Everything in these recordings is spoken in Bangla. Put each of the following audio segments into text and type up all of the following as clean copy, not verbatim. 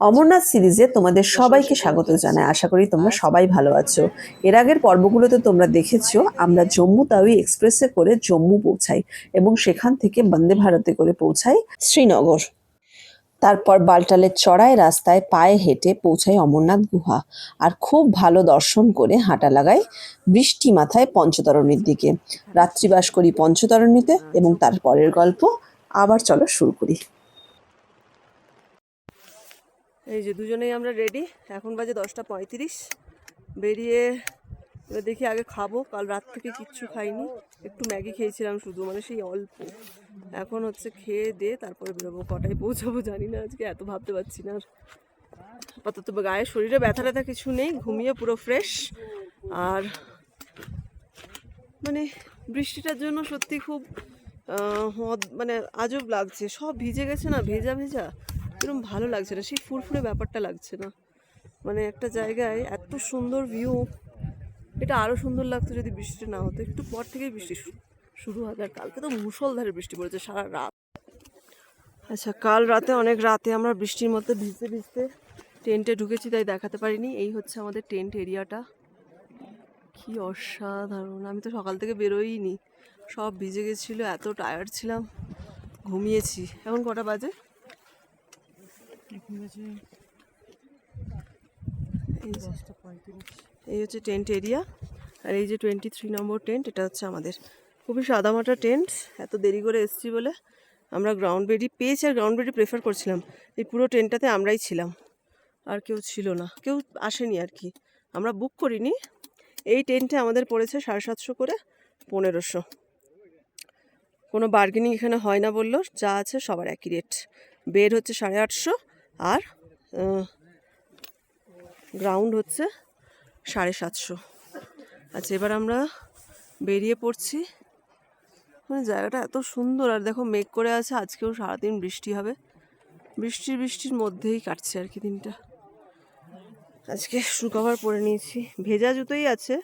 অমরনাথ সিরিজে তোমাদের সবাইকে স্বাগত জানাই। আশা করি তোমরা সবাই ভালো আছো। এর আগের পর্বগুলোতে তোমরা দেখেছো আমরা জম্মু তাওই এক্সপ্রেসে করে জম্মু পৌঁছাই এবং সেখান থেকে বন্দে ভারতে করে পৌঁছাই শ্রীনগর। তারপর বালটালের চড়াই রাস্তায় পায়ে হেঁটে পৌঁছাই অমরনাথ গুহা আর খুব ভালো দর্শন করে হাঁটা লাগাই বৃষ্টি মাথায় পঞ্চতরণীর দিকে। রাত্রিবাস করি পঞ্চতরণীতে এবং তারপরের গল্প আবার চলো শুরু করি। এই যে দুজনেই আমরা রেডি, এখন বাজে 10:35। বেরিয়ে এবার দেখি আগে খাবো, কাল রাত থেকে কিচ্ছু খাইনি, একটু ম্যাগি খেয়েছিলাম শুধু, মানে সেই অল্প। এখন হচ্ছে খেয়ে দিয়ে তারপরে বেরোবো। কটায় পৌঁছাবো জানি না, আজকে এত ভাবতে পারছি না। আর আপাতত গায়ে শরীরে ব্যথা ট্যাথা কিছু নেই, ঘুমিয়ে পুরো ফ্রেশ। আর মানে বৃষ্টিটার জন্য সত্যি খুব মানে আজব লাগছে, সব ভিজে গেছে না, ভেজা ভেজা, এরকম ভালো লাগছে না, সেই ফুরফুরে ব্যাপারটা লাগছে না। মানে একটা জায়গায় এত সুন্দর ভিউ, এটা আরও সুন্দর লাগতো যদি বৃষ্টি না হতো। একটু পর থেকেই বৃষ্টি শুরু হবে, আর কালকে তো মুষলধারে বৃষ্টি পড়েছে সারা রাত। আচ্ছা, কাল রাতে অনেক রাতে আমরা বৃষ্টির মধ্যে ভিজতে ভিজতে টেন্টে ঢুকেছি, তাই দেখাতে পারিনি। এই হচ্ছে আমাদের টেন্ট এরিয়াটা, কি অসাধারণ। আমি তো সকাল থেকে বেরোইনি, সব ভিজে গেছিলো, এত টায়ার্ড ছিলাম, ঘুমিয়েছি। এখন কটা বাজে? এই হচ্ছে টেন্ট এরিয়া, আর এই যে 23 নম্বর টেন্ট, এটা হচ্ছে আমাদের। খুবই সাদামাটা টেন্ট, এত দেরি করে এসেছি বলে আমরা গ্রাউন্ড বেডই পেয়েছি, আর গ্রাউন্ড বেডই প্রেফার করছিলাম। এই পুরো টেন্টটাতে আমরাই ছিলাম, আর কেউ ছিল না, কেউ আসেনি আর কি, আমরা বুক করিনি। এই টেন্টে আমাদের পড়েছে 750 করে, 1500। কোনো বার্গেনিং এখানে হয় না বললো, যা আছে সবার একই রেট। বেড হচ্ছে 850 আর গ্রাউন্ড হচ্ছে 750। আচ্ছা, এবার আমরা বেরিয়ে পড়ছি। মানে জায়গাটা এত সুন্দর, আর দেখো মেঘ করে আছে, আজকেও সারাদিন বৃষ্টি হবে। বৃষ্টির মধ্যেই কাটছে আর কি দিনটা। আজকে শু কভার পরে নিয়েছি, ভেজা জুতোই আছে,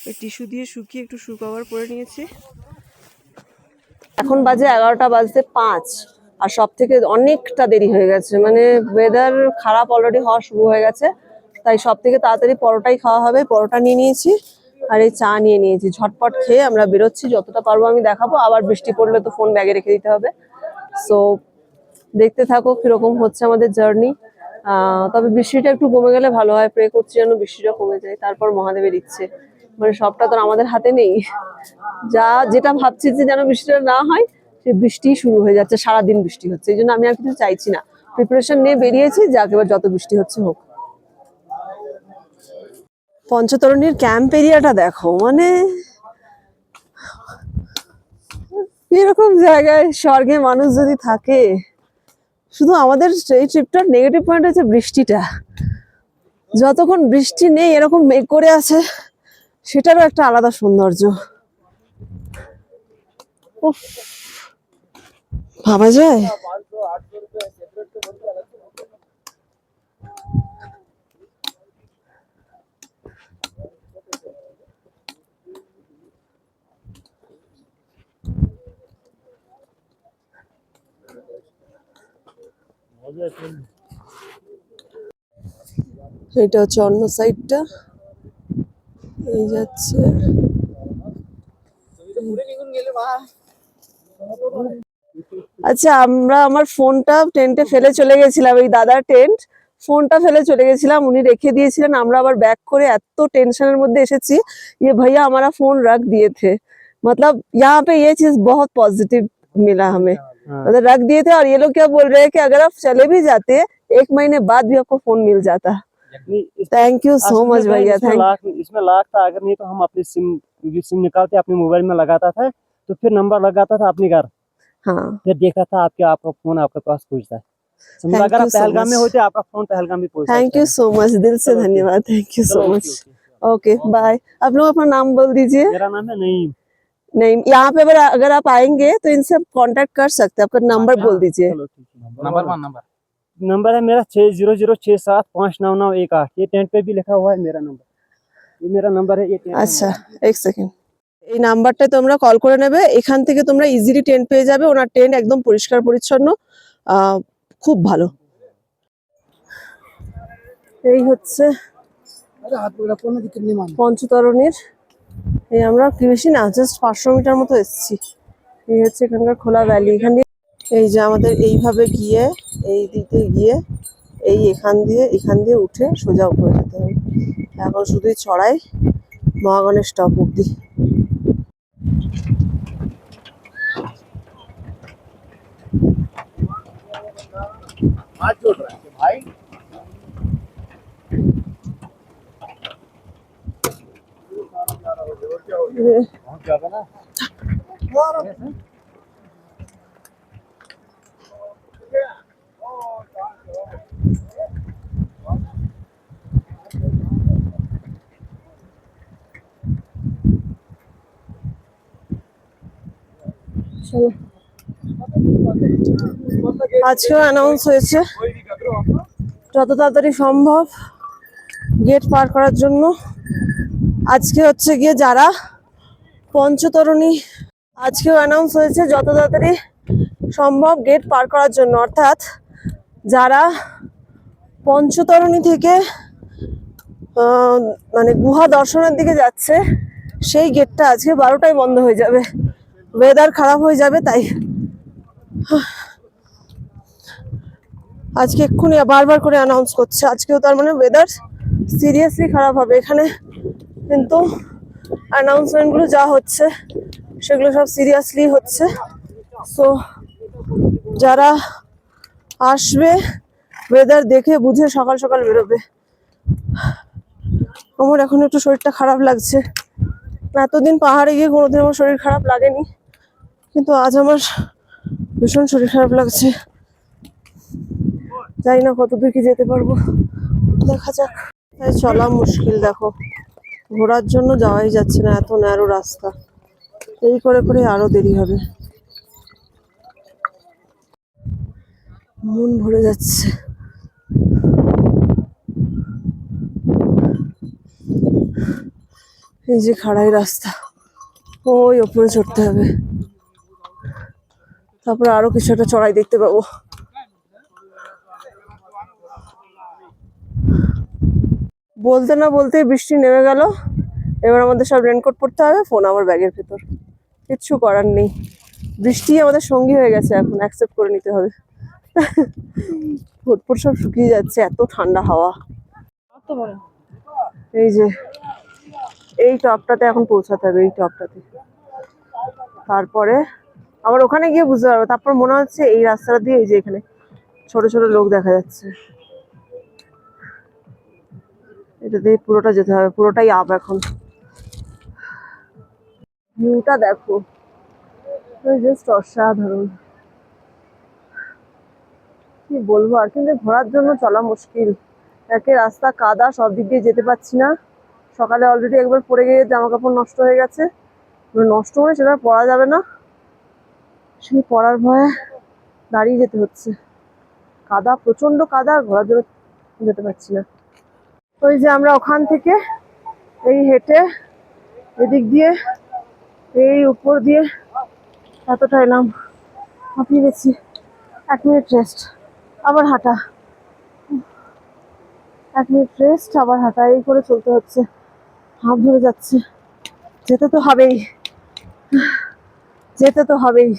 ওই টিস্যু দিয়ে শুকিয়ে একটু শু কভার পরে নিয়েছি। এখন বাজে 11টা বাজতে 5, আর সব থেকে অনেকটা দেরি হয়ে গেছে, মানে ওয়েদার খারাপ অলরেডি হওয়া শুরু হয়ে গেছে, তাই সব থেকে তাড়াতাড়ি পরোটাই খাওয়া হবে। পরোটা নিয়ে নিয়েছি আর এই চা নিয়ে নিয়েছি, ঝটপট খেয়ে আমরা বেরোচ্ছি। যতটা পারবো আমি দেখাবো, আবার বৃষ্টি পড়লে তো ফোন ব্যাগে রেখে দিতে হবে। সো দেখতে থাকো কিরকম হচ্ছে আমাদের জার্নি। তবে বৃষ্টিটা একটু কমে গেলে ভালো হয়, প্রে করছি যেন বৃষ্টিটা কমে যায়, তারপর মহাদেবের ইচ্ছে। মানে সবটা তো আমাদের হাতে নেই, যেটা ভাবছি যে যেন বৃষ্টিটা না হয়, সে বৃষ্টি শুরু হয়ে যাচ্ছে, সারাদিন বৃষ্টি হচ্ছে। এই জন্য আমি আর কিছু চাইছি না, প্রিপারেশন নিয়ে বেরিয়েছি, যাক এবার যত বৃষ্টি হচ্ছে হোক। পঞ্চতরণীর ক্যাম্প এরিয়াটা দেখো, মানে এরকম জায়গায় স্বর্গে মানুষ যদি থাকে। শুধু আমাদের এই ট্রিপটার নেগেটিভ পয়েন্ট হচ্ছে বৃষ্টিটা। যতক্ষণ বৃষ্টি নেই, এরকম মেঘ করে আছে, সেটারও একটা আলাদা সৌন্দর্য। উফ, ভাবা যায়। এটা হচ্ছে অন্য সাইডটা, এই যাচ্ছে। আচ্ছা, আমার ফোনটা টেন্টে ফেলে চলে গেছিলাম, এই দাদার টেন্ট, ফোনটা ফেলে চলে গেছিলাম, উনি রেখে দিয়েছিলেন। আমরা আবার ব্যাক করে এত টেনশনের মধ্যে এসেছি, ये भैया हमारा फोन रख दिए थे। मतलब यहाँ पे ये चीज बहुत पॉजिटिव मिला हमें, मतलब रख दिए थे। और ये लोग क्या बोल रहे हैं कि अगर आप चले भी जाते 1 महीने बाद भी आपको फोन मिल जाता। थैंक यू सो मच भैया, थैंक यू। इसमें लाख था, अगर नहीं तो हम अपनी सिम निकालते अपने मोबाइल में लगाता था, तो फिर नंबर लगाता था अपने घर, हाँ, फिर देखा था आपका फोन आपके पास पहुंचता है। अगर आप पहलगाम में होते आपका फोन पहलगाम भी पहुंचता है। थैंक यू सो मच, दिल से धन्यवाद, thank you so much. Okay bye. आप लोग अपना नाम बोल दीजिए। मेरा नाम है नईम। नहीं, यहाँ पे अगर आप आएंगे तो इनसे कांटेक्ट कर सकते हैं, आपका नंबर बोल दीजिए। नंबर है मेरा 6006759918। ये टेंट पे भी लिखा हुआ है मेरा नंबर, ये मेरा नंबर है। ये আচ্ছা, এক সেকেন্ড। এই নাম্বারটায় তোমরা কল করে নেবে, এখান থেকে তোমরা ইজিলি টেন্ট পেয়ে যাবে। ওনার টেন্ট একদম পরিষ্কার পরিচ্ছন্ন, খুব ভালো। এই হচ্ছে পঞ্চতরণীর, এই আমরা কি বেশি না, জাস্ট 500 মিটার মতো এসেছি। এই হচ্ছে এখানকার খোলা ভ্যালি। এখান দিয়ে এই যে আমাদের এইভাবে গিয়ে, এই দিকে গিয়ে, এখান দিয়ে উঠে সোজা উপরে যেতে হবে। এখন শুধুই চড়াই মহাগণের স্টপ অব্দি। চলো, আজকেও অ্যানাউন্স হয়েছে যত তাড়াতাড়ি সম্ভব গেট পার করার জন্য। আজকে হচ্ছে গিয়ে যারা পঞ্চতরণী, আজকেও অ্যানাউন্স হয়েছে যত তাড়াতাড়ি সম্ভব গেট পার করার জন্য, অর্থাৎ যারা পঞ্চতরণী থেকে মানে গুহা দর্শনের দিকে যাচ্ছে সেই গেটটা আজকে 12টায় বন্ধ হয়ে যাবে। ওয়েদার খারাপ হয়ে যাবে তাই আজকে এক্ষুনি বারবার করে অ্যানাউন্স করছে। আজকেও তার মানে ওয়েদার সিরিয়াসলি খারাপ হবে এখানে, কিন্তু অ্যানাউন্সমেন্টগুলো যা হচ্ছে সেগুলো সব সিরিয়াসলি হচ্ছে। সো যারা আসবে ওয়েদার দেখে বুঝে সকাল সকাল বেরোবে। আমার এখন একটু শরীরটা খারাপ লাগছে, এতদিন পাহাড়ে গিয়ে কোনোদিন আমার শরীর খারাপ লাগেনি, কিন্তু আজ আমার ভীষণ শরীর খারাপ লাগছে। জানি না কতদূর কি যেতে পারবো, দেখা যাক। তাই চলা মুশকিল, দেখো ঘোরার জন্য যাওয়াই যাচ্ছে না, এত ন্যারো রাস্তা। এই করে করে আরো দেরি হবে, মন ভরে যাচ্ছে। এই যে খাড়াই রাস্তা, ওই ওপরে চড়তে হবে, তারপরে আরো কিছু একটা চড়াই দেখতে পাবো। বলতে না বলতেই বৃষ্টি নেমে গেল। এবার আমাদের সব রেনকোট পরতে হবে, ফোন আমার ব্যাগের ভেতর, কিচ্ছু করার নেই। বৃষ্টি আমাদের সঙ্গী হয়ে গেছে, এখন অ্যাকসেপ্ট করে নিতে হবে। ফুটফুট সব শুকিয়ে যাচ্ছে, এত ঠান্ডা হাওয়া। এই যে এই টপটাতে এখন পৌঁছাতে হবে, এই টপটাতে, তারপরে আবার ওখানে গিয়ে বুঝতে পারবো। তারপর মনে হচ্ছে এই রাস্তাটা দিয়ে, এই যে এখানে ছোট ছোট লোক দেখা যাচ্ছে, এটা দিয়ে পুরোটা যেতে হবে, পুরোটাই আপ। এখন ভিউটা দেখো, জাস্ট অসাধারণ, কি বলবো আর। কিন্তু ঘোরার জন্য চলা মুশকিল, একে রাস্তা কাদা, সব দিক দিয়ে যেতে পারছি না। সকালে অলরেডি একবার পড়ে গিয়ে জামা কাপড় নষ্ট হয়ে গেছে, নষ্ট হলে সেটা পরা যাবে না, সেই পরার ভয়ে দাঁড়িয়ে যেতে হচ্ছে। কাদা, প্রচন্ড কাদা, ঘোরার জন্য যেতে পারছি না। ওই যে আমরা ওখান থেকে এই হেঁটে এদিক দিয়ে এই উপর দিয়ে এতটা এলাম, হাঁপিয়ে গেছি। 1 মিনিট রেস্ট, আবার হাঁটা, 1 মিনিট রেস্ট, আবার হাঁটা, এই করে চলতে হচ্ছে। হাঁপ ধরে যাচ্ছে, যেতে তো হবেই, যেতে তো হবেই।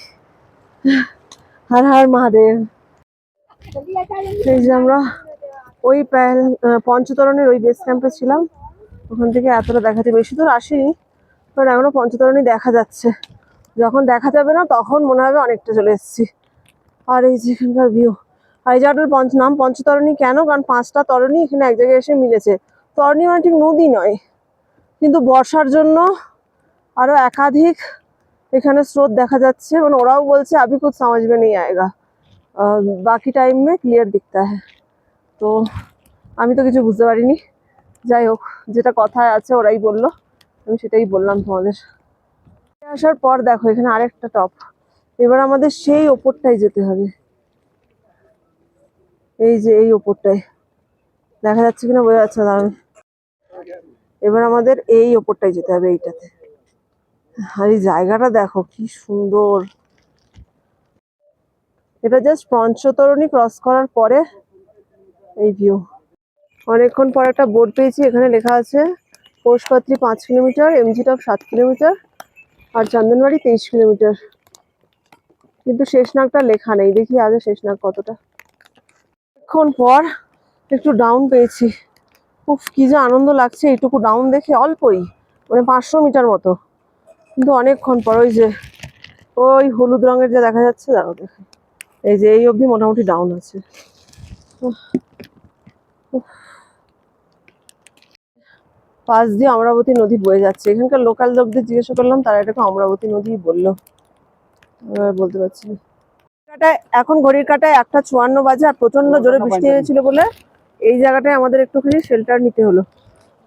হর হর মহাদেব। এই যে আমরা ওই পঞ্চতরণের ওই বেস ক্যাম্পে ছিলাম, ওখান থেকে এতটা দেখাচ্ছে, বেশি দূর আসিনি, কারণ এখনো পঞ্চতরণী দেখা যাচ্ছে। যখন দেখা যাবে না তখন মনে হবে অনেকটা চলে এসেছি। আর এই যে এখানকার ভিউ, আর এই জায়গাটার নাম পঞ্চতরণী কেন, কারণ 5টা তরণী এখানে এক জায়গায় এসে মিলেছে। তরণী মানে ঠিক নদী নয়, কিন্তু বর্ষার জন্য আরো একাধিক এখানে স্রোত দেখা যাচ্ছে। মানে ওরাও বলছে আভি কুছ समझ में नहीं आएगा, বাকি টাইম মে ক্লিয়ার দিখতা হ্যায়। তো আমি তো কিছু বুঝতে পারিনি, যাই হোক, যেটা কথায় আছে ওরাই বললো, আমি সেটাই বললাম তোমাদের। আসার পর দেখো এখানে আরেকটা টপ, এবার আমাদের সেই ওপরটাই যেতে হবে। এই যে এই ওপরটায় দেখা যাচ্ছে কিনা বোঝা যাচ্ছে না, এবার আমাদের এই ওপরটাই যেতে হবে, এইটাতে। আর এই জায়গাটা দেখো কি সুন্দর, এটা জাস্ট পঞ্চতরণী ক্রস করার পরে এই ভিউ। অনেকক্ষণ পর একটা বোর্ড পেয়েছি, এখানে লেখা আছে পোষপাত্রী 5 কিলোমিটার, এমজি টপ 7 কিলোমিটার আর চন্দনবাড়ি 23 কিলোমিটার। কিন্তু শেষনাগটা লেখা নেই, দেখি আগে শেষনাগ কতটা। অনেকক্ষণ পর একটু ডাউন পেয়েছি। উফ, কি যে আনন্দ লাগছে এইটুকু ডাউন দেখে, অল্পই মানে 500 মিটার মতো, কিন্তু অনেকক্ষণ পর ওই হলুদ রঙের যে দেখা যাচ্ছে, দাঁড়াও দেখে, এই যে এই অবধি মোটামুটি ডাউন আছে। উফ, উফ। পাশ দিয়ে অমরাবতী নদী বয়ে যাচ্ছে, এখানকার লোকাল লোকদের জিজ্ঞাসা করলাম, তারা এটাকে অমরাবতী নদী বললো, বলতে পারছি না। এখন ঘড়ির কাঁটায় 1:54 বাজে, আর প্রচন্ড জোরে বৃষ্টি হয়েছিল বলে এই জায়গাটায় আমাদের একটুখানি শেল্টার নিতে হলো।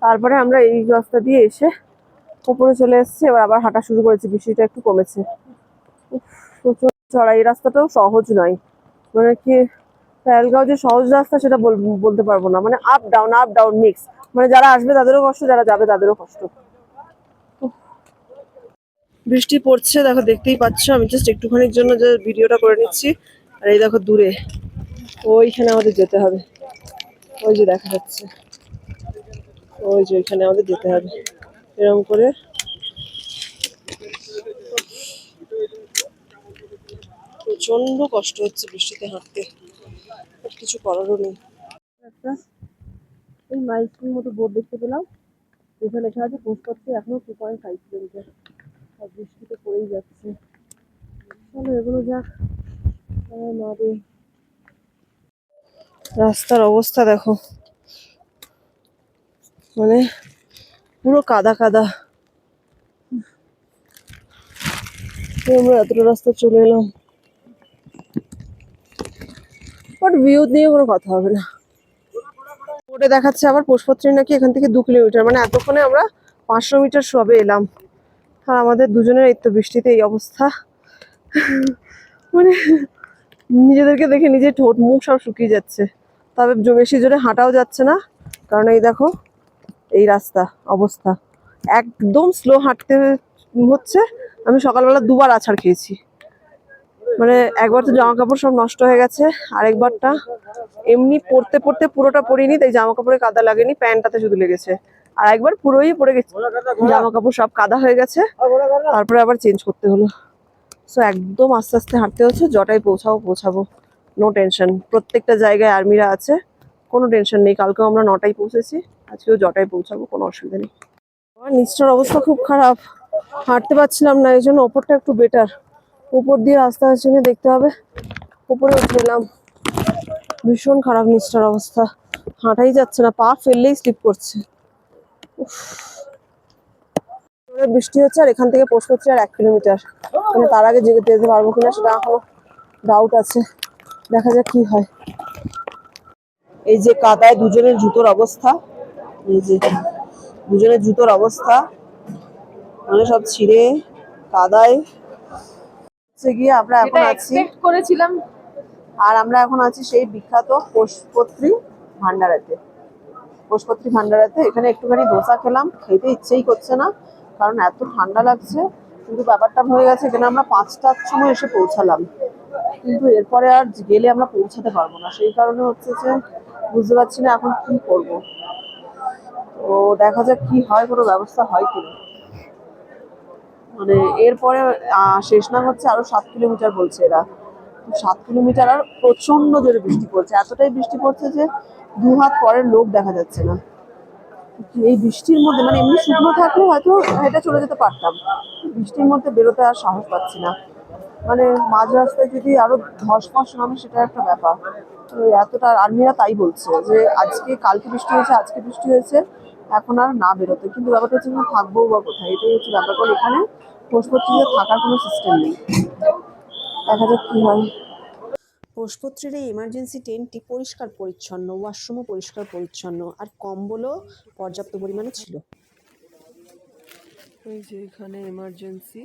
তারপরে আমরা এই রাস্তা দিয়ে এসে উপরে চলে এসেছি, এবার আবার হাঁটা শুরু করেছি, বৃষ্টিটা একটু কমেছে। উফ, প্রচুর চড়া, এই রাস্তাটাও সহজ নয়, মানে কি ফেলগাঁও যে সহজ রাস্তা সেটা বলতে পারবো না, মানে আপ ডাউন মিক্স, মানে যারা আসবে তাদেরও কষ্ট, যারা যাবে তাদেরও কষ্ট। উফ, বৃষ্টি পড়ছে দেখো, দেখতেই পাচ্ছ, আমি জাস্ট একটুখানির জন্য যে ভিডিওটা করে নিচ্ছি। আর এই দেখো দূরে ওইখানে আমাদের যেতে হবে, ওই যে দেখা যাচ্ছে, ওই যে ওইখানে আমাদের যেতে হবে এরকম করে। প্রচন্ড কষ্ট হচ্ছে বৃষ্টিতে হাঁটতে, আর কিছু করারও নেই। একটা এই মাইলস্টোন মতো বোর্ড দেখতে পেলাম, যেখানে লেখা আছে পোস্টপত্রে এখনো 2.5 কিলোমিটার, আর বৃষ্টিতে পড়েই যাচ্ছে। চলো এগুলো যাক। মারে রাস্তার অবস্থা দেখো, মানে পুরো কাদা কাদা। আমরা এতটা রাস্তা চলে এলাম, বাট ভিউ নিয়ে কোনো কথা হবে না। বোর্ডে দেখাচ্ছে আবার পোষপত্রী নাকি এখান থেকে 2 কিলোমিটার, মানে এতক্ষণে আমরা 500 মিটার সবে এলাম, আর আমাদের দুজনের এই তো বৃষ্টিতে এই অবস্থা। মানে নিজেদেরকে দেখে নিজে ঠোঁট মুখ সব শুকিয়ে যাচ্ছে, তবে বেশি জোরে হাঁটাও যাচ্ছে না, কারণ এই দেখো এই রাস্তা অবস্থা, একদম স্লো হাঁটতে হচ্ছে। আমি সকালবেলা 2বার আছাড় খেয়েছি, মানে একবার তো জামা কাপড় সব নষ্ট হয়ে গেছে, আরেকবারটা এমনি পড়তে পড়তে পুরোটা পরিনি, তাই জামা কাপড়ে কাদা লাগেনি, প্যান্টটাতে শুধু লেগেছে। আর একবার পুরোই পড়ে গেছে, জামা কাপড় সব কাদা হয়ে গেছে, তারপরে আবার চেঞ্জ করতে হলো। সো একদম আস্তে আস্তে হাঁটতে হচ্ছে, জটায় পৌঁছাবো, নো টেনশন। প্রত্যেকটা জায়গায় আর্মিরা আছে, কোনো টেনশন নেই। কালকেও আমরা 9টায় পৌঁছেছি, আজকেও জটায় পৌঁছাবো, কোনো অসুবিধা নেই। আমার নিচটার অবস্থা খুব খারাপ, হাঁটতে পারছিলাম না, এই জন্য ওপরটা একটু বেটার, উপর দিয়ে রাস্তা আছে দেখতে হবে, উপরে উঠে এলাম। ভীষণ খারাপ নিচটার অবস্থা, হাঁটাই যাচ্ছে না, পা ফেললেই স্লিপ করছে। উফ, বৃষ্টি হচ্ছে, আর এখান থেকে পোষপত্রী আর 1 কিলোমিটার, মানে তার আগে যেতে পারবো কিনা সেটা এখনো ডাউট আছে, দেখা যাক কি হয়। এই যে কাদায় দুজনের জুতোর অবস্থা, এই যে দুজনের জুতোর অবস্থা, মানে সব ছিঁড়ে কাদায় গিয়ে আমরা এখন আছি করেছিলাম। আর আমরা এখন আছি সেই বিখ্যাত পোষপত্রী ভান্ডারাতে। পোষপত্রী ভান্ডারাতে এখানে একটুখানি ধোসা খেলাম, খেতে ইচ্ছেই করছে না কারণ এত ঠান্ডা লাগছে, কিন্তু ব্যাপারটা হয়ে গেছে এখানে আমরা 5টার সময় এসে পৌঁছালাম, কিন্তু এরপরে আর গেলে আমরা পৌঁছাতে পারবো না, সেই কারণে হচ্ছে যে বুঝতে পারছি না এখন কি করব। তো দেখা যাক কি হয়, কোনো ব্যবস্থা হয় কিনা। মানে এরপরে শেষনাগ হচ্ছে আরো 7 কিলোমিটার বলছে এরা, 7 কিলোমিটার, আর প্রচন্ড জোরে বৃষ্টি পড়ছে, এতটাই বৃষ্টি পড়ছে যে 2 হাত পরের লোক দেখা যাচ্ছে না। এই বৃষ্টির মধ্যে, মানে এমনি শুকনো থাকলে হয়তো হেঁটে চলে যেতে পারতাম, বৃষ্টির মধ্যে বেরোতে আর সাহস পাচ্ছি না, মানে মাঝ রাস্তায় যদি আরো ধস নামে সেটা একটা ব্যাপার। তো এতটা আর্মিরা তাই বলছে যে কালকে বৃষ্টি হয়েছে, আজকে বৃষ্টি হয়েছে, এখন আর না বেরোতে, কিন্তু ব্যাপারটা হচ্ছে থাকবো বা কোথায়, এটাই হচ্ছে ব্যাপার, কারণ এখানে পোষপত্রীতে থাকার কোনো সিস্টেম নেই, দেখা যাক কি হয়। পোষপত্রের এই এমার্জেন্সি টেন্টটি পরিষ্কার পরিচ্ছন্ন, ওয়াশরুমও পরিষ্কার পরিচ্ছন্ন, আর কম্বলও পর্যাপ্ত পরিমাণে ছিল। এই যে এখানে এমার্জেন্সি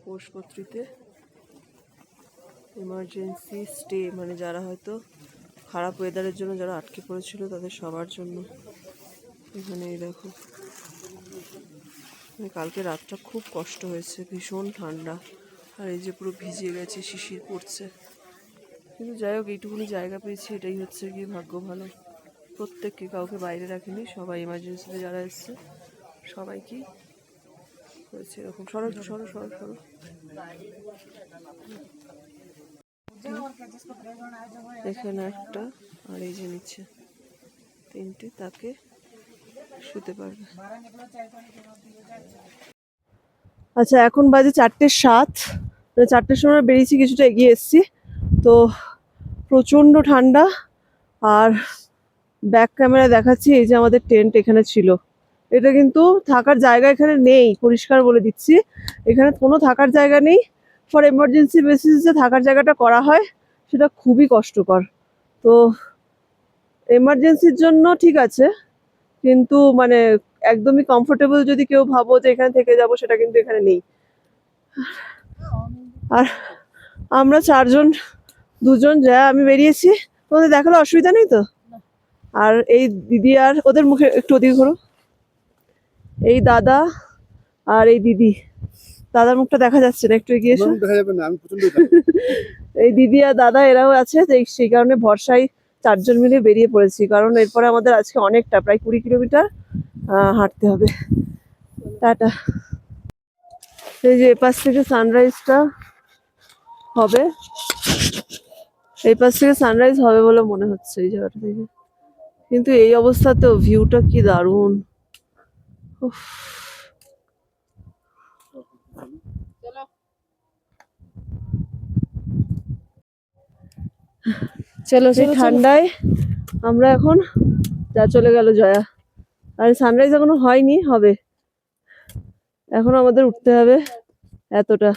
পোষপত্রীতে এমার্জেন্সি স্টে, মানে যারা হয়তো খারাপ ওয়েদারের জন্য যারা আটকে পড়েছিল তাদের সবার জন্য এখানে। এই দেখো, কালকে রাতটা খুব কষ্ট হয়েছে, ভীষণ ঠান্ডা, আর এই যে পুরো ভিজে গেছে, শিশির পড়ছে, কিন্তু যাই হোক এইটুকুনি জায়গা পেয়েছি, এটাই হচ্ছে গিয়ে ভাগ্য ভালো। প্রত্যেককে, কাউকে বাইরে রাখিনি, সবাই এমার্জেন্সিতে যারা এসছে সবাইকে হয়েছে এরকম। সরো সরো সরো সরো। এখানে একটা, আর এই যে নিচে তিনটে, তাকে শুতে পারবে। আচ্ছা, এখন বাজে 4:07, মানে 4টের সময় বেরিয়েছি, কিছুটা এগিয়ে এসেছি। তো প্রচণ্ড ঠান্ডা। আর ব্যাক ক্যামেরা দেখাচ্ছি, এই যে আমাদের টেন্ট এখানে ছিল। এটা কিন্তু থাকার জায়গা এখানে নেই, পরিষ্কার বলে দিচ্ছি। এখানে কোনো থাকার জায়গা নেই। ফর এমার্জেন্সি বেসিসে থাকার জায়গাটা করা হয়, সেটা খুবই কষ্টকর। তো এমার্জেন্সির জন্য ঠিক আছে, কিন্তু মানে একদমই কমফোর্টেবল যদি কেউ ভাবো যে এখানে থেকে যাবো, সেটা কিন্তু এখানে নেই। আর আমরা 4জন, 2জন যা আমি বেরিয়েছি। তোমাদের দেখালো অসুবিধা নেই তো? আর এই দিদি, আর ওদের মুখে একটু ওদিকে ঘোরো, এই দাদা আর এই দিদি। দাদার মুখটা দেখা যাচ্ছে না, একটু এগিয়ে এসো। দেখা যাবে না, আমি প্রচন্ড এই দিদি আর দাদা এরাও আছে, সেই কারণে ভরসায় 4জন মিলে বেরিয়ে পড়েছি। কারণ এরপরে আমাদের আজকে অনেকটা, প্রায় 20 কিলোমিটার হাঁটতে হবে। টাটা। এই যে এপাশ থেকে সানরাইজটা হবে, এই পাশ থেকে সানরাইজ হবে বলে মনে হচ্ছে এই জায়গাটা থেকে। কিন্তু এই অবস্থাতেও ভিউটা কি দারুণ। উফ। চলো, সেই ঠান্ডায় আমরা এখন চলে গেল জয়া। আর সানরাইজ এখনো হয়নি, হবে। এখন আমাদের উঠতে হবে এতটা।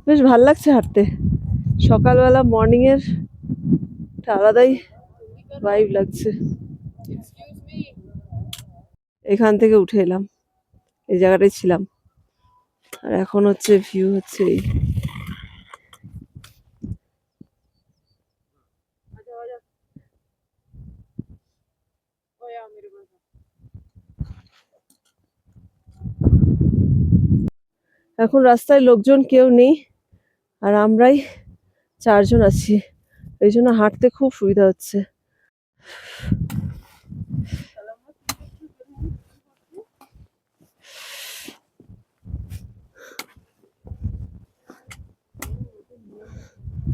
বেশ ভাল লাগছে হাঁটতে। সকালবেলা মর্নিং এর একটা আলাদাই ভাইব লাগছে। এখান থেকে উঠে এলাম, এই জায়গাটায় ছিলাম। আর এখন হচ্ছে ভিউ হচ্ছে এই। এখন রাস্তায় লোকজন কেউ নেই, আর আমরাই 4জন আছি। এই জন্য হাঁটতে খুব সুবিধা হচ্ছে।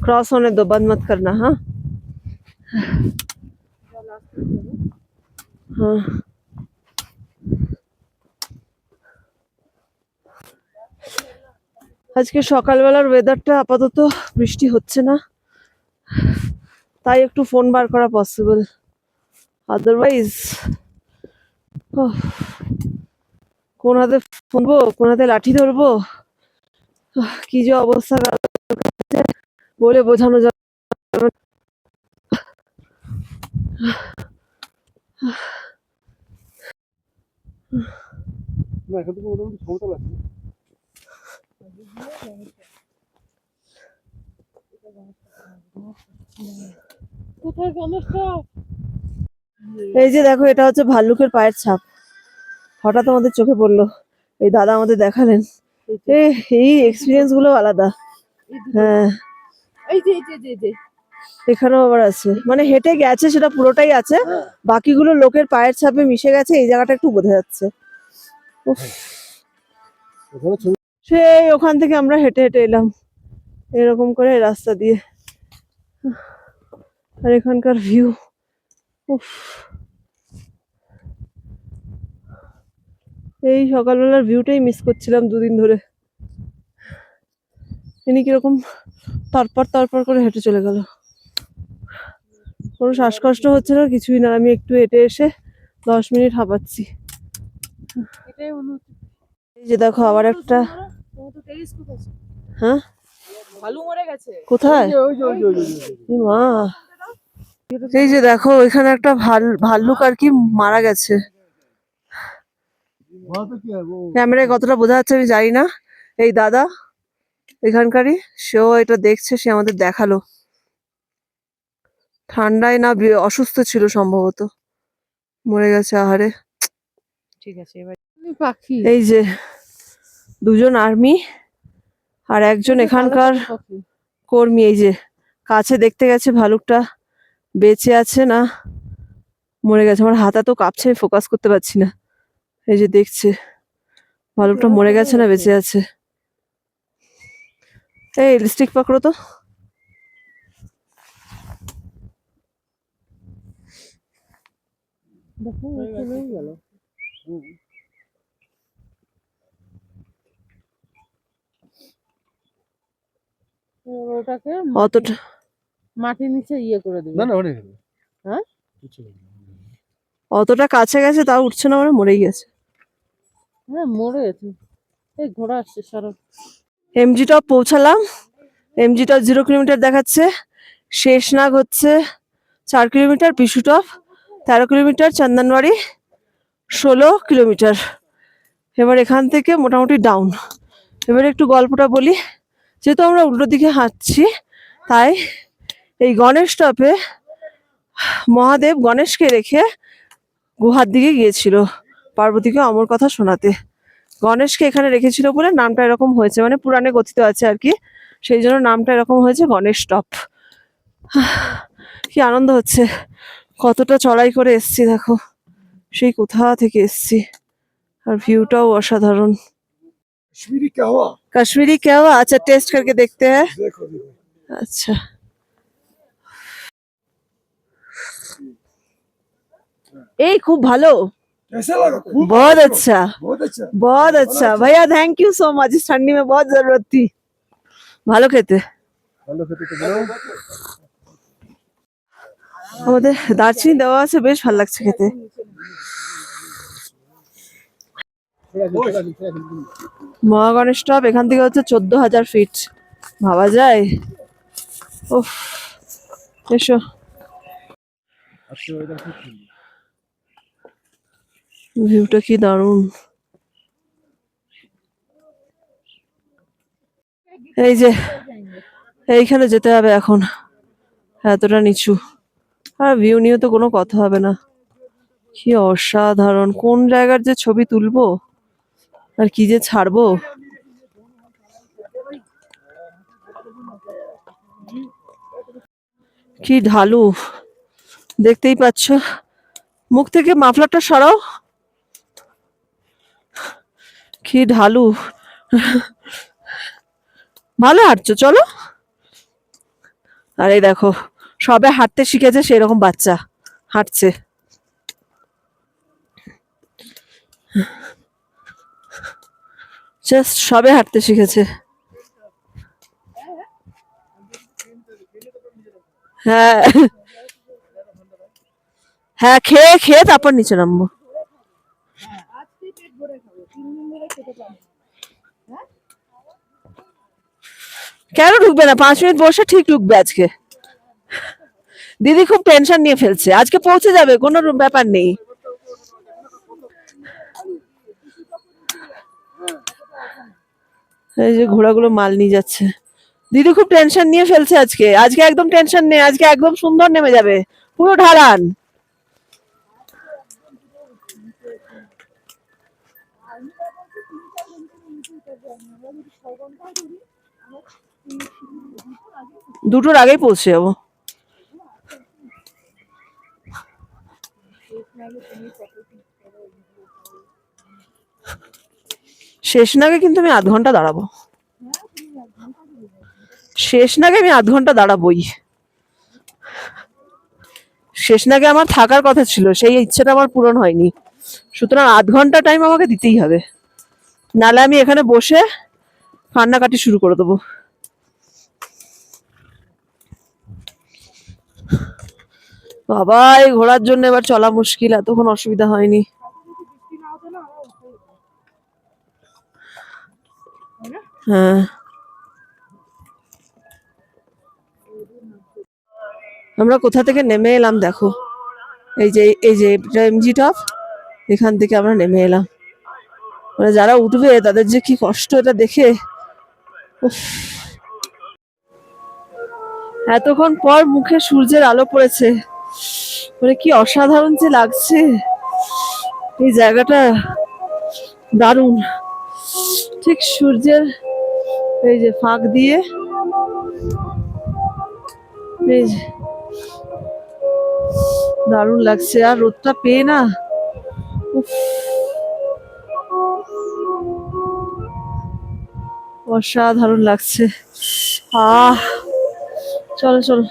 क्रॉस होने दो, बंद मत करना। हाँ हाँ। আজকে সকালবেলার ওয়েদারটা আপাতত বৃষ্টি হচ্ছে না, তাই একটু ফোন বার করা পসিবল। আদারওয়াইজ কোন হাতে ফোনবো, কোন হাতে লাঠি ধরবো, কি যে অবস্থা বলে বোঝানো যাবে না, এখন থেকে মোটামুটি সমতল আছে। এই যে দেখো, এটা হচ্ছে ভাল্লুকের পায়ের ছাপ। হঠাৎ আমাদের চোখে পড়লো, এই দাদা আমাদের দেখালেন। এই এক্সপিরিয়েন্স গুলো আলাদা। হ্যাঁ, এখানেও আবার আছে, মানে হেঁটে গেছে সেটা পুরোটাই আছে, বাকিগুলো লোকের পায়ের ছাপে মিশে গেছে। এই জায়গাটা একটু বোঝা যাচ্ছে। উফ, সেই ওখান থেকে আমরা হেঁটে হেঁটে এলাম এরকম করে রাস্তা দিয়ে। আর এখানকার ভিউ, উফ, এই সকালবেলার ভিউটাই মিস করছিলাম 2 দিন ধরে। ইনি কিরকম তরপর তরপর করে হেঁটে চলে গেল। কোনো শ্বাসকষ্ট হচ্ছে না, কিছুই না। আমি একটু হেঁটে এসে 10 মিনিট হাঁপাচ্ছি। এই যে দেখো আবার একটা। হ্যাঁ, ভালু মরে গেছে কোথায়? এ মা, এই যে দেখো এখানে একটা ভাল্লুক আর কি মারা গেছে। ক্যামেরায় কতটা বোঝা যাচ্ছে আমি জানি না। এই দাদা এখানকারই, সেও এটা দেখছে, সে আমাদের দেখালো। ঠান্ডায় না অসুস্থ ছিল সম্ভবত, মরে গেছে। আহারে। ঠিক আছে, এবার পাখি এই যে 2জন আর্মি আর একজন এখানকার কর্মী, এই যে কাছে দেখতে গেছে ভালুকটা বেঁচে আছে না মরে গেছে। আমার হাত এত কাঁপছে, ফোকাস করতে পারছি না। এই যে দেখছে ভালুকটা মরে গেছে না বেঁচে আছে। এই লিপস্টিক পাকড়ো তো। দেখো চলেই গেল। এবার ওটাকে অতটা মাটির নিচে ইয়ে করে দেবে। না না অনেক হ্যাঁ? কিছু না। অতটা কাছে গেছে তাও উঠছে না, মানে মরেই গেছে। হ্যাঁ মরে গেছে। এই ঘোড়া আসছে সরো। এমজি টপ পৌঁছালাম। এমজি টপ 0 কিলোমিটার দেখাচ্ছে। শেষনাগ হচ্ছে 4 কিলোমিটার, পিছু টপ 13 কিলোমিটার, চন্দনবাড়ি 16 কিলোমিটার। এবার এখান থেকে মোটামুটি ডাউন। এবার একটু গল্পটা বলি। যেহেতু আমরা উল্টো দিকে হাঁটছি, তাই এই গণেশ টপে মহাদেব গণেশকে রেখে গুহার দিকে গিয়েছিল পার্বতীকে অমর কথা শোনাতে। গণেশকে এখানে রেখেছিল বলে নামটা এরকম হয়েছে, মানে পুরাণে কথিত আছে আর কি, সেই জন্য নামটা এরকম হয়েছে গণেশ টপ। কি আনন্দ হচ্ছে, কতটা চড়াই করে এসছি দেখো, সেই কোথা থেকে এসছি। আর ভিউটাও অসাধারণ। कश्मीरी कहवा কাশ্মীরি কেওয়া, আচ্ছা টেস্ট करके देखते हैं। देखो देखो আচ্ছা এই খুব ভালো, कैसा लगा खूब बहुत अच्छा, बहुत अच्छा बहुत अच्छा भैया, थैंक यू सो मच। इस ठंडी में बहुत जरूरत थी। ভালো খেতে। हेलो कहते तो बोलो আমাদের দারচিনি দেওয়া আছে, বেশ ভালো লাগছে খেতে। মহাগণেশ টপ এখান থেকে হচ্ছে 14,000 ফিট। ভাবা যায়? উফ, এসো। अच्छा इधर से ভিউটা কি দারুণ। এই যে এইখানে যেতে হবে এখন, এতটা নিচু। আর ভিউ নিয়ে তো কোনো কথা হবে না। কি অসাধারণ, কোন জায়গার যে ছবি তুলবো আর কি যে ছাড়বো। কি ঢালু দেখতেই পাচ্ছ। মুখ থেকে মাফলারটা সরাও, কি ঢালু। ভালো হাঁটছো, চলো। আর এই দেখো সবে হাঁটতে শিখেছে সেই রকম বাচ্চা হাঁটছে। জাস্ট সবে হাঁটতে শিখেছে। হ্যাঁ হ্যাঁ, খেয়ে খেয়ে তারপর নিচে নামবো। কেন ঢুকবে না, 5 মিনিট বসে ঠিক ঢুকবে আজকে। দিদি খুব টেনশন নিয়ে ফেলছে, আজকে পৌঁছে যাবে, কোনো ব্যাপার নেই। এই যে ঘোড়াগুলো মাল নিয়ে যাচ্ছে। দিদি খুব টেনশন নিয়ে ফেলছে আজকে, আজকে একদম টেনশন নেই, আজকে একদম সুন্দর নেমে যাবে, পুরো ঢালান। দুটোর আগেই পৌঁছে যাবো। শেষনাগে কিন্তু আমি 0.5 ঘন্টা দাঁড়াবো। শেষনাগে আমি 0.5 ঘন্টা দাঁড়াবোই। শেষনাগে আমার থাকার কথা ছিল, সেই ইচ্ছেটা আমার পূরণ হয়নি, সুতরাং 0.5 ঘন্টা টাইম আমাকে দিতেই হবে, নালে আমি এখানে বসে কান্নাকাটি শুরু করে দেবো। বাবা, এই ঘোড়ার জন্য এবার চলা মুশকিল, এতক্ষণ অসুবিধা হয়নি। হ্যাঁ, আমরা কোথা থেকে নেমে এলাম দেখো, এই যে এমজি টপ, এখান থেকে আমরা নেমে এলাম। মানে যারা উঠবে তাদের যে কি কষ্ট এটা দেখে। উফ, এতক্ষণ পর মুখে সূর্যের আলো পড়েছে, মানে কি অসাধারণ যে লাগছে। এই জায়গাটা দারুণ, ঠিক সূর্যের এই যে ফাঁক দিয়ে, এই যে দারুণ লাগছে আর রোদটা পেয়ে না, উফ, অসাধারণ লাগছে। আহ চলো চলো।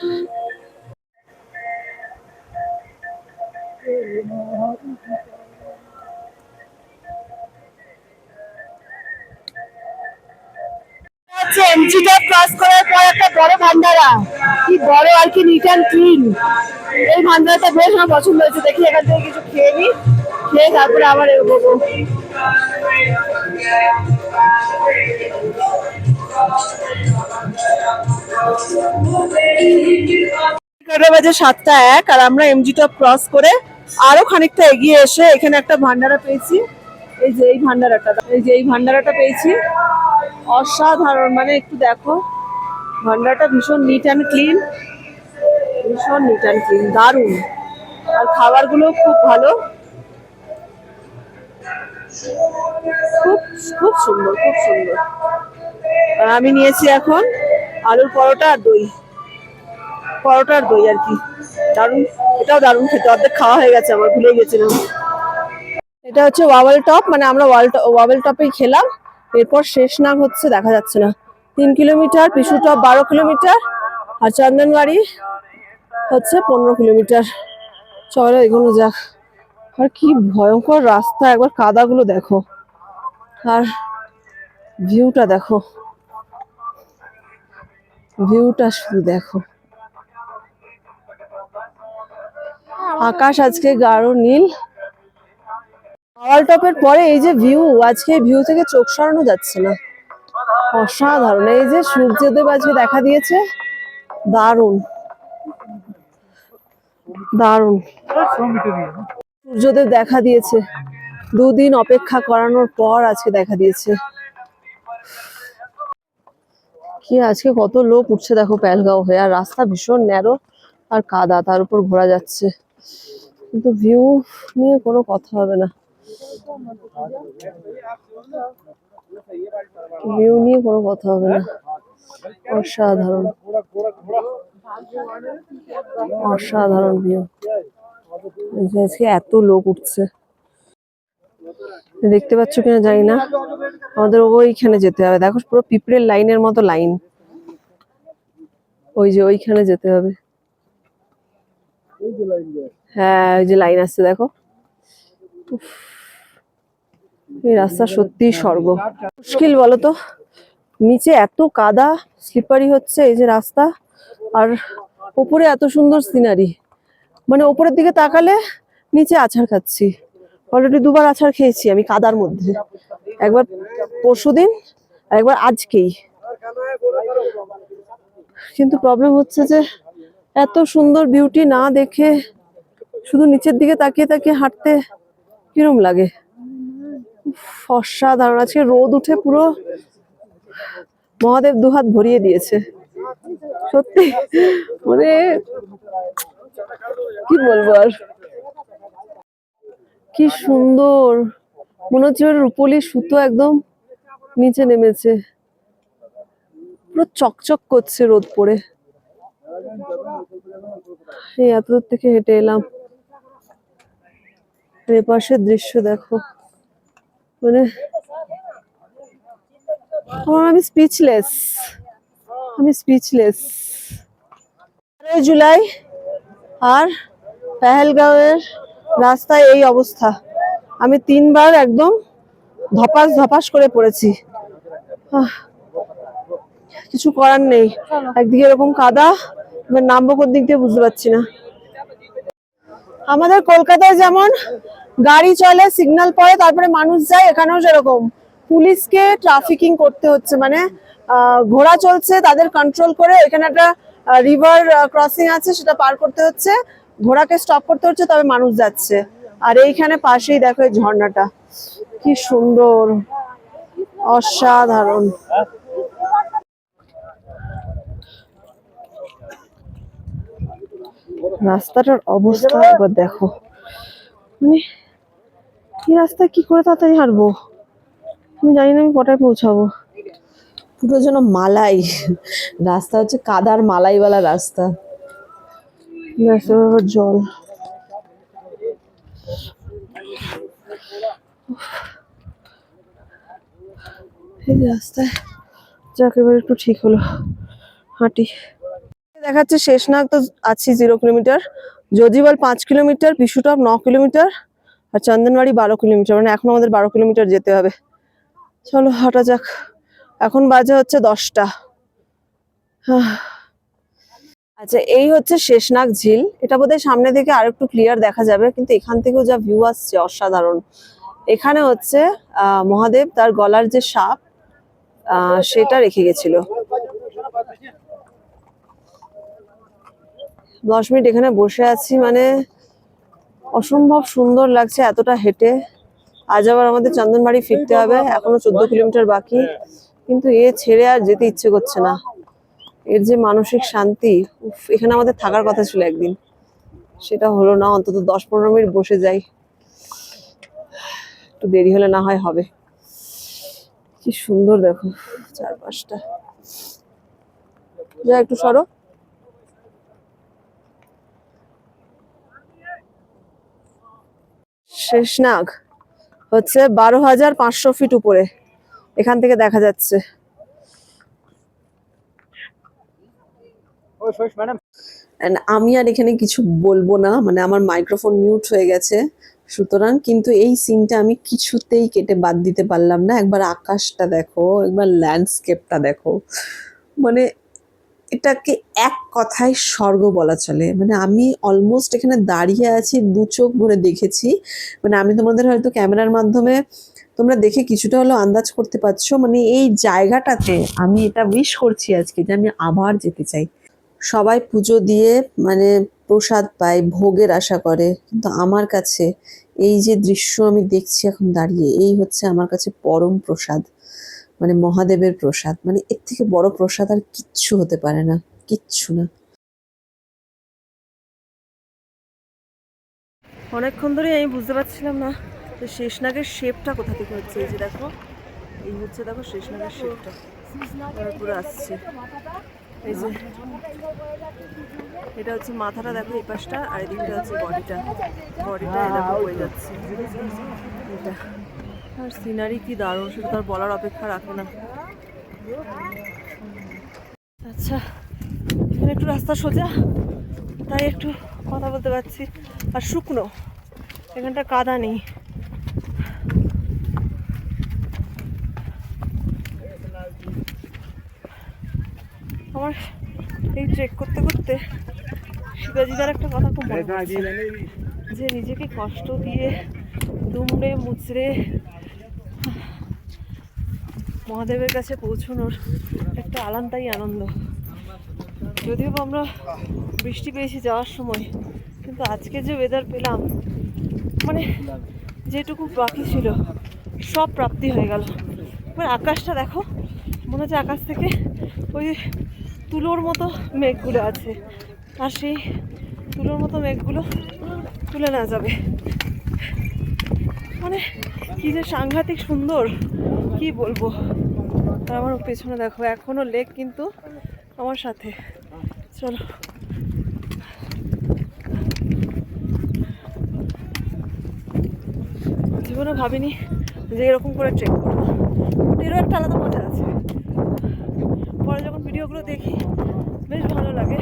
হচ্ছে এমজিটা ক্রস করার পর একটা বড় ভান্ডারা, কি বড় আর কি নিট অ্যান্ড ক্লিন। এই ভান্ডারাটা বেশ আমার পছন্দ হয়েছে। দেখি এখান থেকে কিছু খেয়ে নি, খেয়ে তারপরে আবার এগোবো। 7:01 আর আমরা এমজি টপ ক্রস করে আরো খানিকটা এগিয়ে এসে এখানে একটা ভান্ডারা পেয়েছি। এই যে এই ভান্ডারাটা পেয়েছি, অসাধারণ। মানে একটু দেখো, ভান্ডারাটা ভীষণ নিট অ্যান্ড ক্লিন, ভীষণ নিট অ্যান্ড ক্লিন, দারুণ। আর খাবারগুলো খুব ভালো, খুব খুব সুন্দর, খুব সুন্দর। আর আমি নিয়েছি এখন আলুর পরোটা আর দই, পরোটা আর দই আর কি, দারুণ। এটাও দারুণ খেতে, অর্ধেক খাওয়া হয়ে গেছে আমার, ভুলে গেছিলাম। এটা হচ্ছে ওয়াবেল টপ, মানে আমরা ওয়াবেল টপেই খেলাম। এরপর শেষ নাগ হচ্ছে দেখা যাচ্ছে না, 3 কিলোমিটার, পিছু টপ 12 কিলোমিটার, আর চন্দনবাড়ি হচ্ছে 15 কিলোমিটার। চলো এগোনো যাক। আর কি ভয়ঙ্কর রাস্তা, একবার কাদাগুলো দেখো আর ভিউটা দেখো, ভিউটা শুধু দেখো। আকাশ আজকে গাঢ় নীল। পাওয়াল টপের পরে এই যে ভিউ, আজকে ভিউ থেকে চোখ সরানো যাচ্ছে না, অসাধারণ। এই যে সূর্যদেব আজকে দেখা দিয়েছে, দারুণ দারুণ সূর্যদেব দেখা দিয়েছে। 2 দিন অপেক্ষা করানোর পর আজকে দেখা দিয়েছে। কি আজকে কত লোক উঠছে দেখো পেহেলগাঁও হয়ে, আর রাস্তা ভীষণ ন্যারো আর কাদা, তার উপর ঘোরা যাচ্ছে। কিন্তু ভিউ নিয়ে কোনো কথা হবে না, ভিউ নিয়ে কোনো কথা হবে না। অসাধারণ, অসাধারণ ভিউ। আজকে এত লোক উঠছে, দেখতে পাচ্ছ কিনা জানি না। আমাদের ওইখানে যেতে হবে, দেখো পুরো পিঁপড়ের লাইনের মতো লাইন, ওই যে ওইখানে যেতে হবে। হ্যাঁ ওই যে লাইন আসছে দেখো। উফ, এই রাস্তা সত্যি স্বর্গ। মুশকিল বলো তো, নিচে এত কাদা, স্লিপারি হচ্ছে এই যে রাস্তা, আর উপরে এত সুন্দর সিনারি। মানে উপরের দিকে তাকালে নিচে আছাড় খাচ্ছি। অলরেডি 2বার আছাড় খেয়েছি আমি কাদার মধ্যে, একবার পরশুদিন আর একবার আজকেই। কিন্তু প্রবলেম হচ্ছে যে এত সুন্দর বিউটি না দেখে শুধু নিচের দিকে তাকিয়ে তাকিয়ে হাঁটতে কিরম লাগে। অসাধারণ, আজকে রোদ উঠে পুরো মহাদেব 2 হাত ভরিয়ে দিয়েছে সত্যি। মানে কি বলবো আর, কি সুন্দর, মনে হচ্ছে রূপলি সুতো একদম নিচে নেমেছে, পুরো চকচক করছে রোদ পড়ে। এই এত দূর থেকে হেঁটে এলাম, এপাশের দৃশ্য দেখো, মানে আমি স্পিচলেস, আমি স্পিচলেস। 12 জুলাই আর পেহেলগাঁওয়ের রাস্তায় এই অবস্থা। আমি 3বার একদম ধপাস ধপাস করে পড়েছি। কিছু করার নেই, একদিকে এরকম কাদা, এবার নামবো কোন দিক দিয়ে বুঝতে পারছি না। আমাদের কলকাতায় যেমন গাড়ি চলে, সিগন্যাল পড়ে, তারপরে মানুষ যায়, এখানেও সেরকম পুলিশকে ট্রাফিকিং করতে হচ্ছে। মানে ঘোড়া চলছে, তাদের কন্ট্রোল করে, এখানে একটা রিভার ক্রসিং আছে, সেটা পার করতে হচ্ছে, ঘোড়াকে স্টপ করতে হচ্ছে, তবে মানুষ যাচ্ছে। আর এইখানে পাশেই দেখো এই ঝর্ণাটা, কি সুন্দর, অসাধারণ। রাস্তাটার অবস্থা একবার দেখো, মানে এই রাস্তায় কি করে তাড়াতাড়ি হাঁটবো আমি জানি না, আমি কটায় পৌঁছাবো। পুরো যেন মালাই রাস্তা, হচ্ছে কাদার মালাইওয়ালা রাস্তা। রাস্তার উপর জল, এই যে রাস্তায় যাক এবার একটু ঠিক হলো, হাঁটি। দেখাচ্ছে শেষনাগ তো আছি 0 কিলোমিটার, যোজিবাল 5 কিলোমিটার, পিসুটপ 9 কিলোমিটার, আর চন্দনবাড়ি 12 কিলোমিটার, মানে এখন আমাদের 12 কিলোমিটার যেতে হবে। চলো হাঁটা যাক। এখন বাজে হচ্ছে 10টা। আচ্ছা, এই হচ্ছে শেষনাগ ঝিল। এটা বোধহয় সামনে থেকে আর একটু ক্লিয়ার দেখা যাবে, কিন্তু এখান থেকেও যা ভিউ আসছে অসাধারণ। এখানে হচ্ছে মহাদেব তার গলার যে সাপ সেটা রেখে গেছিল। 10 মিনিট এখানে বসে আছি, মানে অসম্ভব সুন্দর লাগছে এতটা হেঁটে। আজ আবার আমাদের চন্দনবাড়ি ফিরতে হবে, এখনো 14 কিলোমিটার বাকি, কিন্তু এ ছেড়ে আর যেতে ইচ্ছে করছে না। এর যে মানসিক শান্তি, উফ, এখানে আমাদের থাকার কথা ছিল একদিন, সেটা হলো না। অন্তত 10-15 মিনিট বসে যাই, একটু দেরি হলে না হয় হবে। কি সুন্দর দেখো চারপাশটা। যা একটু সরো। শেষনাগ হচ্ছে 12,500 ফিট উপরে, এখান থেকে দেখা যাচ্ছে। And আমি আর এখানে কিছু বলবো না, মানে আমার মাইক্রোফোন মিউট হয়ে গেছে, সুতরাং কিন্তু এই সিনটা আমি কিছুতেই কেটে বাদ দিতে পারলাম না। একবার আকাশটা দেখো, একবার ল্যান্ডস্কেপটা দেখো, মানে এটাকে এক কথায় স্বর্গ বলা চলে। মানে আমি অলমোস্ট এখানে দাঁড়িয়ে আছি, 2 চোখ ভরে দেখেছি। মানে আমি তোমাদের হয়তো ক্যামেরার মাধ্যমে তোমরা দেখে কিছুটা হলেও আন্দাজ করতে পারছো, মানে এই জায়গাটাতে আমি এটা উইশ করছি আজকে যে আমি আবার যেতে চাই। সবাই পুজো দিয়ে মানে প্রসাদ পায়, ভোগের আশা করে, কিন্তু আমার কাছে এই যে দৃশ্য আমি দেখছি এখন দাঁড়িয়ে, এই হচ্ছে আমার কাছে পরম প্রসাদ, মানে মহাদেবের প্রসাদ। মানে এর থেকে বড় প্রসাদ আর কিচ্ছু হতে পারে না, কিচ্ছু না। অনেকক্ষণ ধরে আমি বুঝতে পারছিলাম না যে শেষনাগের শেপটা কোথা থেকে হচ্ছে। এই যে দেখো, এই হচ্ছে দেখো শেষনাগের শেপটা পুরো আসছে। এই যে এটা হচ্ছে মাথাটা দেখো এই পাশটা, আর এদিকটা হচ্ছে বডিটা এরকম হয়ে যাচ্ছে। এটা আর সিনারি কি দারুণ, সেটা তো আর বলার অপেক্ষা রাখে না। আচ্ছা, এখানে একটু রাস্তা সোজা, তাই একটু কথা বলতে পারছি, আর শুকনো, এখানটা কাদা নেই। আমার এই ট্রেক করতে করতে শিবাজিদার একটা কথা খুব মনে পড়ছে, যে নিজেকে কষ্ট দিয়ে দুমড়ে মুচড়ে মহাদেবের কাছে পৌঁছানোর একটা আলাদাই আনন্দ। যদিও আমরা বৃষ্টি পেয়েছি যাওয়ার সময়, কিন্তু আজকে যে ওয়েদার পেলাম, মানে যেটুকু বাকি ছিল সব প্রাপ্তি হয়ে গেল। এবার আকাশটা দেখো, মনে হচ্ছে আকাশ থেকে ওই তুলোর মতো মেঘগুলো আছে, আর সেই তুলোর মতো মেঘগুলো তুলে না যাবে। মানে কি যে সাংঘাতিক সুন্দর, কি বলবো। আর আমার পেছনে দেখো এখনো লেক কিন্তু আমার সাথে। চলো, জীবনে ভাবিনি যে এরকম করে ট্রেক করবো, এরও একটা আলাদা মজা আছে। পরে যখন ভিডিওগুলো দেখি বেশ ভালো লাগে।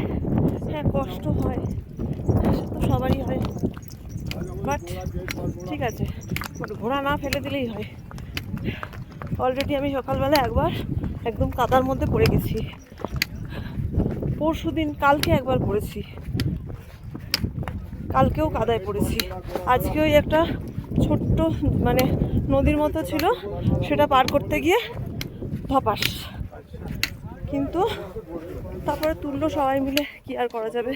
হ্যাঁ, কষ্ট হয়, সে তো সবারই হয়, বাট ঠিক আছে, ঘোড়া না ফেলে দিলেই হয়। অলরেডি আমি সকালবেলা একবার একদম কাদার মধ্যে পড়ে গেছি, পরশুদিন কালকে একবার পড়েছি, কালকেও কাদায় পড়েছি, আজকে ওই একটা ছোট্ট মানে নদীর মতো ছিল, সেটা পার করতে গিয়ে ধপাস। কিন্তু তারপরে তুললো সবাই মিলে, কি আর করা যাবে।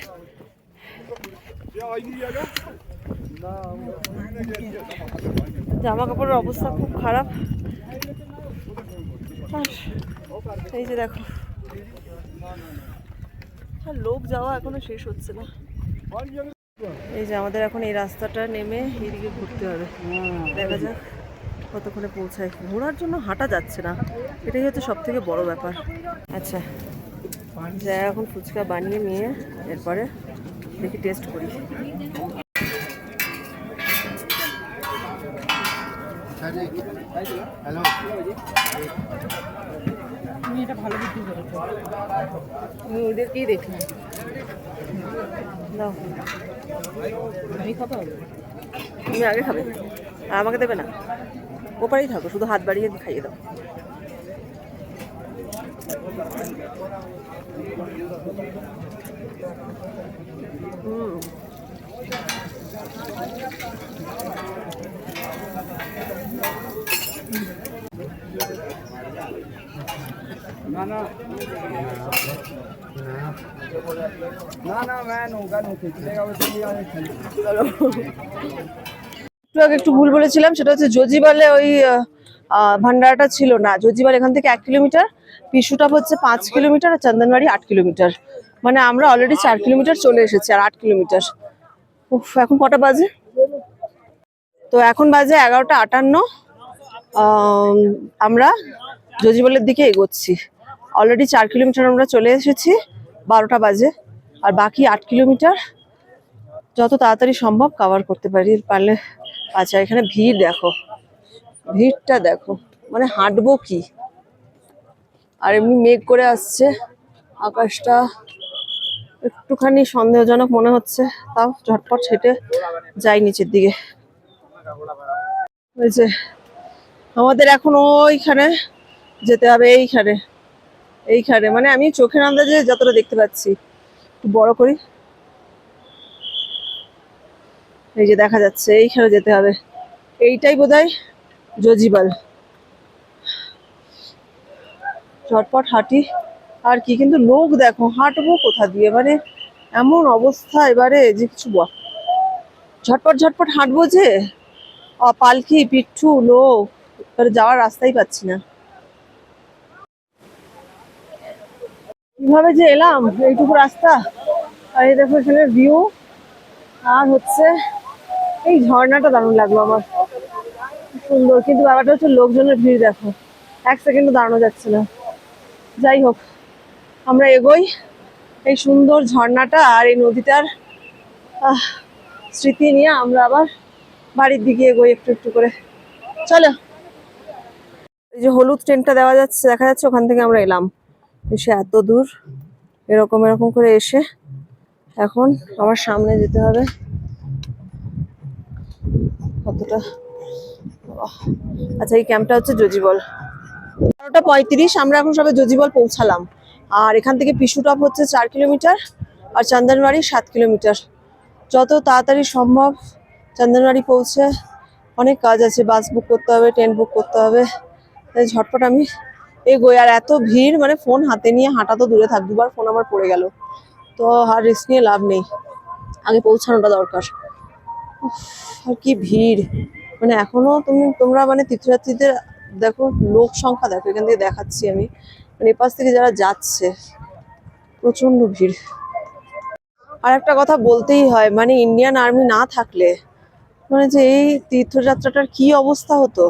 জামা কাপড়ের অবস্থা খুব খারাপ। আর এই যে দেখো, আর লোক যাওয়া এখনো শেষ হচ্ছে না। এই যে আমাদের এখন এই রাস্তাটা নেমে এইদিকে ঘুরতে হবে, দেখা যাক কতক্ষণে পৌঁছায়। ঘোরার জন্য হাঁটা যাচ্ছে না, এটাই হচ্ছে সব থেকে বড় ব্যাপার। আচ্ছা, যা এখন ফুচকা বানিয়ে নিয়ে এরপরে দেখি টেস্ট করি। তুমি এটা ভালো বুদ্ধি করেছো। আমি ওদেরকেই দেখলাম। দাও, আমি খাবো। তুমি আগে খাবে আর আমাকে দেবে না? ওপারেই থাকো, শুধু হাত বাড়িয়ে খাইয়ে দাও। হুম, একটু ভুল বলেছিলাম, সেটা হচ্ছে জজিবালে ওই ভান্ডারাটা ছিল না। জজিবাল এখান থেকে 1 কিলোমিটার, পিসুটাপ হচ্ছে 5 কিলোমিটার, আর চন্দনবাড়ি 8 কিলোমিটার। মানে আমরা অলরেডি 4 কিলোমিটার চলে এসেছি, আর 8 কিলোমিটার। উফ, এখন কটা বাজে? তো এখন বাজে 11টা 58। আমরা জজিবালের দিকে এগোচ্ছি। অলরেডি 4 কিলোমিটার আমরা চলে এসেছি, 12টা বাজে। আর বাকি 8 কিলোমিটার যত তাড়াতাড়ি সম্ভব কভার করতে পারলে। আচ্ছা, এখানে ভিড় দেখো, ভিড়টা দেখো, মানে হাঁটবো কি। আর এমনি মেঘ করে আসছে, আকাশটা একটুখানি সন্দেহজনক মনে হচ্ছে। তাও ঝটপট হেঁটে যাই নিচের দিকে। ওই যে আমাদের এখন ওইখানে যেতে হবে, এইখানে এইখানে, মানে আমি চোখের আন্দাজে যতটা দেখতে পাচ্ছি। একটু বড় করি, এই যে দেখা যাচ্ছে, এইখানে যেতে হবে। এইটাই বোধহয় জজিবাল। ঝটপট হাঁটি আর কি, কিন্তু লোক দেখো, হাঁটবো কোথা দিয়ে, মানে এমন অবস্থা এবারে যে কিছু ঝটপট ঝটপট হাঁটবো যে পালকি পিঠু লোক, এবারে যাওয়ার রাস্তাই পাচ্ছি না। কিভাবে যে এলাম এইটুকু রাস্তা। আর এই দেখো এখানে ভিউ, আর হচ্ছে এই ঝর্ণাটা দারুণ লাগলো আমার, সুন্দর। কিন্তু ব্যাপারটা হচ্ছে লোকজনের ভিড় দেখো, 1 সেকেন্ডও দাঁড়ানো যাচ্ছে না। যাই হোক, আমরা এগোই। এই সুন্দর ঝর্ণাটা আর এই নদীটার স্মৃতি নিয়ে আমরা আবার বাড়ির দিকে এগোই একটু একটু করে। চলো, এই যে হলুদ ট্রেনটা দেখা যাচ্ছে, ওখান থেকে আমরা এলাম। এসে এত দূর এরকম এরকম করে এসে এখন আমার সামনে যেতে হবে। কতটা, আচ্ছা, এই ক্যাম্পটা হচ্ছে জজিবল। 12টা 35, আমরা এখন সবে জজিবল পৌঁছালাম। আর এখান থেকে পিসুটপ হচ্ছে 4 কিলোমিটার, আর চন্দনবাড়ি 7 কিলোমিটার। যত তাড়াতাড়ি সম্ভব চন্দনবাড়ি পৌঁছে, অনেক কাজ আছে, বাস বুক করতে হবে, ট্রেন বুক করতে হবে। তাই ঝটপট আমি এগোই। আর এত ভিড়, মানে ফোন হাতে নিয়ে হাঁটা তো দূরে থাক, 2বার ফোন আমার পড়ে গেল। তো আর রিস্ক নিয়ে লাভ নেই, আগে পৌঁছানোটা দরকার। উফ, আর কি ভিড়, মানে এখনো তোমরা মানে তীর্থযাত্রীদের দেখো, লোক সংখ্যা দেখো, এখান থেকে দেখাচ্ছি আমি, মানে এপাশ থেকে যারা যাচ্ছে প্রচন্ড ভিড়। আর একটা কথা বলতেই হয়, মানে ইন্ডিয়ান আর্মি না থাকলে মানে যে এই তীর্থযাত্রাটার কি অবস্থা হতো,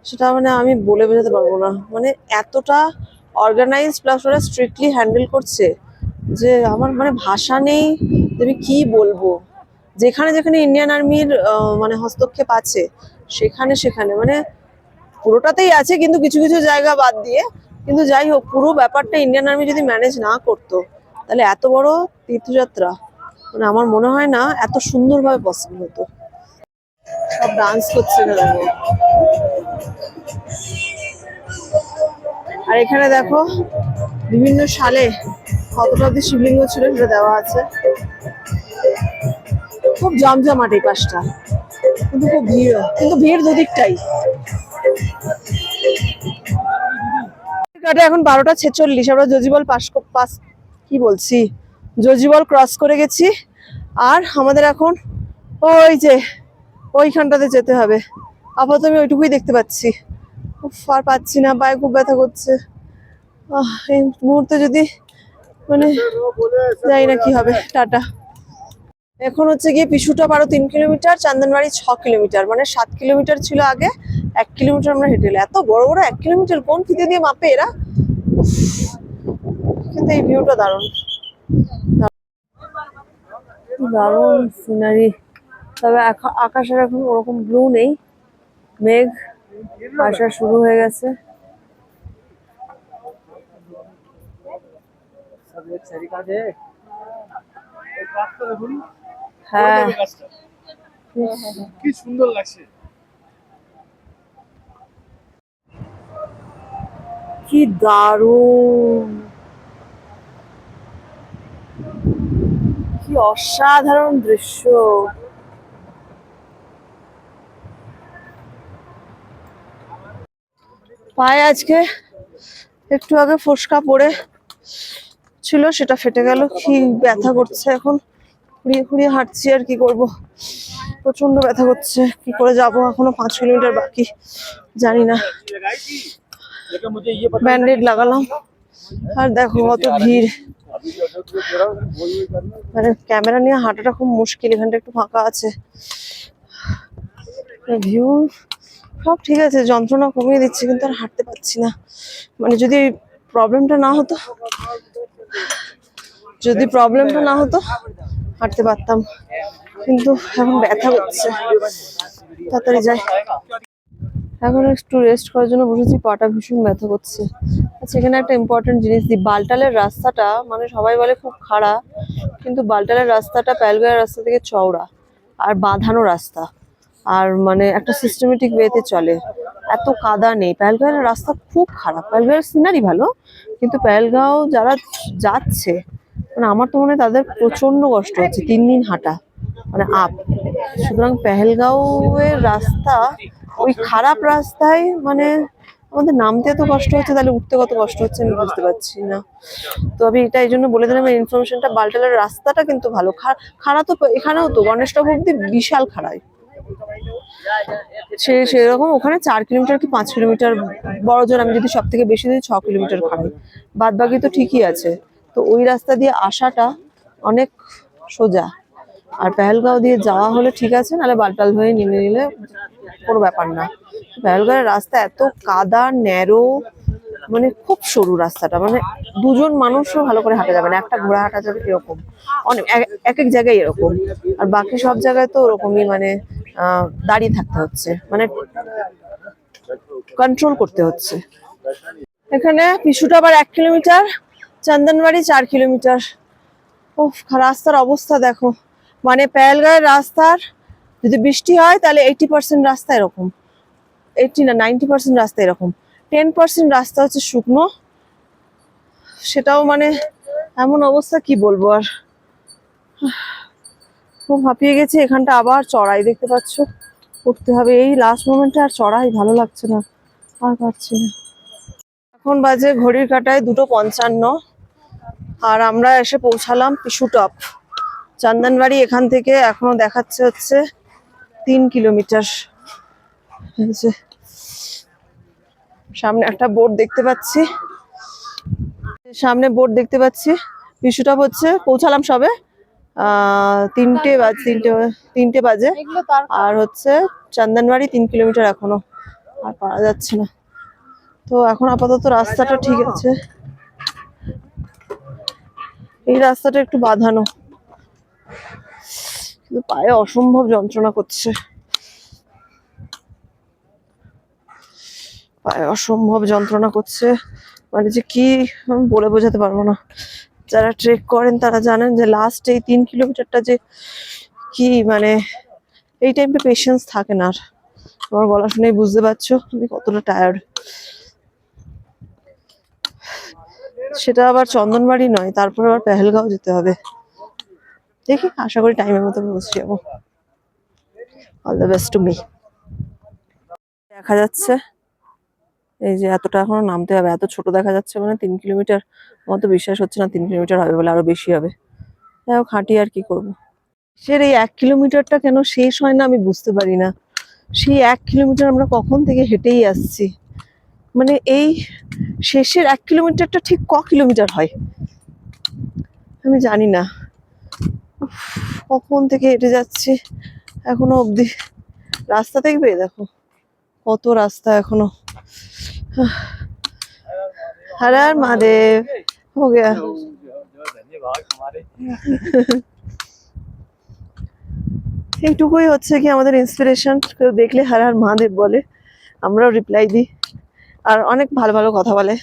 সেটা মানে আমি বলে বোঝাতে পারবো না। মানে এতটা অর্গানাইজ প্লাস ওরা স্ট্রিক্টলি হ্যান্ডেল করছে যে আমার মানে ভাষা নেই, আমি কি বলবো। যেখানে যেখানে ইন্ডিয়ান আর্মির মানে হস্তক্ষেপ আছে, সেখানে সেখানে মানে পুরোটাতেই আছে, কিন্তু কিছু কিছু জায়গা বাদ দিয়ে। কিন্তু যাই হোক, পুরো ব্যাপারটা ইন্ডিয়ান আর্মি যদি ম্যানেজ না করতো, তাহলে এত বড় তীর্থযাত্রা মানে আমার মনে হয় না এত সুন্দরভাবে পসিবল হতো। সব ডান্স করছে না দেখো। আর এখানে দেখো বিভিন্ন সালে কতটা অব্দি শিবলিঙ্গ ছিল সেটা দেওয়া আছে। খুব জমজমাট এই পাশটা, কিন্তু খুব ভিড়, কিন্তু ভিড় দুদিকটাই। এখন 12টা 46, আমরা জজিবল পাস কি বলছি, জজিবল ক্রস করে গেছি। আর আমাদের এখন ওই যে ওইখানটাতে যেতে হবে। আপাতত আমি ওইটুকুই দেখতে পাচ্ছি, আর পাচ্ছি না, পায়ে খুব ব্যথা করছে। এই মুহূর্তে যদি মানে জানি না কি হবে। টাটা। এখন হচ্ছে গিয়ে পিসুটপ আরো 3 কিলোমিটার, চন্দনবাড়ি 6 কিলোমিটার, মানে 7 কিলোমিটার ছিল আগে। 1 কিলোমিটার আমরা হেঁটে এলাম। এত বড় বড় 1 কিলোমিটার কোন ফিতে দিয়ে মাপে এরা। উফ, কিন্তু এই ভিউটা দারুণ, দারুণ সিনারি। তবে আকাশের এখন ওরকম ব্লু নেই, মেঘ আসা শুরু হয়ে গেছে। सब एक तरीका दे एक रास्ता দেখুন হ্যাঁ, কি সুন্দর লাগছে। কি দারুণ, কি অসাধারণ দৃশ্য। পায়ে আজকে একটু আগে ফোসকা পড়ে ছিল, সেটা ফেটে গেল। কি ব্যথা করছে এখন, খুঁড়িয়ে খুঁড়িয়ে হাঁটছি, আর কি করব, প্রচন্ড ব্যথা করছে। কি করে যাব, এখনো 5 কিলোমিটার বাকি, জানি না। लेकिन मुझे ये पता ব্যান্ডেড লাগালাম, আর দেখো কত ভিড়। अभी जो जो कह रहा हूँ वही करना মানে ক্যামেরা নিয়ে হাঁটাটা খুব মুশকিল, এখানটা একটু ফাঁকা আছে। ভিউ সব ঠিক আছে, যন্ত্রণা কমিয়ে দিচ্ছে, কিন্তু আর হাঁটতে পারছি না। মানে যদি প্রবলেমটা না হতো, হাঁটতে পারতাম, কিন্তু এখন ব্যথা করছে। তাড়াতাড়ি যাই। এখন একটু রেস্ট করার জন্য বসেছি, পাটা ভীষণ ব্যথা করছে। আচ্ছা, এখানে একটা ইম্পর্টেন্ট জিনিস দিই, বালটালের রাস্তাটা মানে সবাই বলে খুব খাড়া, কিন্তু বালটালের রাস্তাটা প্যালগাঁয়ের রাস্তা থেকে চওড়া আর বাঁধানো রাস্তা, আর মানে একটা সিস্টেমেটিক ওয়েতে চলে, এত কাদা নেই। প্যালগাঁয়ের রাস্তা খুব খারাপ, প্যালগাঁয়ের সিনারি ভালো, কিন্তু প্যালগাঁও যারা যাচ্ছে, মানে আমার তো মনে হয় তাদের প্রচন্ড কষ্ট হচ্ছে, 3 দিন হাঁটা মানে আপ। সুতরাং পেহেলগাঁওয়ের রাস্তা, ওই খারাপ রাস্তায় মানে আমাদের নামতে এত কষ্ট হচ্ছে, তাহলে উঠতে কত কষ্ট হচ্ছে আমি বুঝতে পারছি না। তো আমি এটা এই জন্য বলে দিলাম এই ইনফরমেশনটা। বালটালের রাস্তাটা কিন্তু ভালো, খাড়া তো এখানেও তো গণেশটক অব্দি বিশাল খাড়াই। সেরকম ওখানে 4 কিলোমিটার কি 5 কিলোমিটার, বড় জোর আমি যদি সব থেকে বেশি দিই 6 কিলোমিটার খাড়াই, বাদ বাকি তো ঠিকই আছে। তো ওই রাস্তা দিয়ে আসাটা অনেক সোজা, আর পেহেলগাঁও দিয়ে যাওয়া হলে ঠিক আছে, নাহলে বালটাল হয়ে নেমে নিলে কোনো ব্যাপার না। পেহেলগাঁওয়ের রাস্তা এত কাদা, ন্যারো, মানে খুব সরু রাস্তাটা, মানে দুজন মানুষও ভালো করে হাঁটা যাবে না, একটা ঘোড়া হাঁটা যাবে এরকম। অনেক এক এক জায়গায় এরকম, আর বাকি সব জায়গায় তো ওরকমই, মানে দাঁড়িয়ে থাকতে হচ্ছে, মানে কন্ট্রোল করতে হচ্ছে। এখানে পিছুটা আবার 1 কিলোমিটার, চন্দনবাড়ি 4 কিলোমিটার। ও, রাস্তার অবস্থা দেখো, মানে পেহেলগাঁয়ের রাস্তার যদি বৃষ্টি হয় তাহলে 80% রাস্তা এরকম, 80 না 90% রাস্তা এরকম, 10% রাস্তা হচ্ছে শুকনো, সেটাও মানে এমন অবস্থা কি বলবো আর। খুব হাঁপিয়ে গেছি। এখানটা আবার চড়াই দেখতে পাচ্ছ, উঠতে হবে এই লাস্ট মোমেন্টে, আর চড়াই ভালো লাগছে না, আর পারছি না। এখন বাজে ঘড়ির কাঁটায় 2:55, আর আমরা এসে পৌঁছালাম পিছুটপ। চন্দনবাড়ি এখান থেকে এখনো দেখাচ্ছে হচ্ছে 3 কিলোমিটার। সামনে একটা বোর্ড দেখতে পাচ্ছি, পিছুটপ হচ্ছে, পৌঁছালাম সবে 3টে বাজে, আর হচ্ছে চন্দনবাড়ি 3 কিলোমিটার এখনো, আর পারা যাচ্ছে না। তো এখন আপাতত রাস্তাটা ঠিক আছে, এই রাস্তাটা একটু বাঁধানো, কিন্তু পায়ে অসম্ভব যন্ত্রণা করছে, মানে যে কি আমি বলে বোঝাতে পারবো না। যারা ট্রেক করেন তারা জানেন যে লাস্ট এই 3 কিলোমিটারটা যে কি, মানে এই টাইমটা পেশেন্স থাকে না আর। আমার গলা শুনেই বুঝতে পারছো আমি কতটা টায়ার্ড। সেটা আবার চন্দনবাড়ি নয়, তারপর আবার পেহেলগাঁও যেতে হবে। দেখি, আশা করি টাইমের মতো পৌঁছে যাবো। All the best to me. দেখা যাচ্ছে এই যে এতটা এখনো নামতে হবে, এত ছোট দেখা যাচ্ছে, মানে 3 কিলোমিটার। আমার তো বিশ্বাস হচ্ছে না 3 কিলোমিটার হবে বলে, আরো বেশি হবে। যাই হোক, হাঁটি আর কি করবো। এই 1 কিলোমিটারটা কেন শেষ হয় না আমি বুঝতে পারি না। সেই 1 কিলোমিটার আমরা কখন থেকে হেঁটেই আসছি, মানে এই শেষের 1 কিলোমিটারটা ঠিক কিলোমিটার হয় আমি জানি না। উফ, কখন থেকে হেঁটে যাচ্ছি এখনো অবধি। রাস্তা দেখবে, দেখো কত রাস্তা এখনো। हर हर महादेव हो गया। এইটুকুই হচ্ছে কি আমাদের ইন্সপিরেশন, কেউ দেখলে হর হর মহাদেব বলে, আমরাও রিপ্লাই দিই। আর অনেক ভালো ভালো কথা বলে,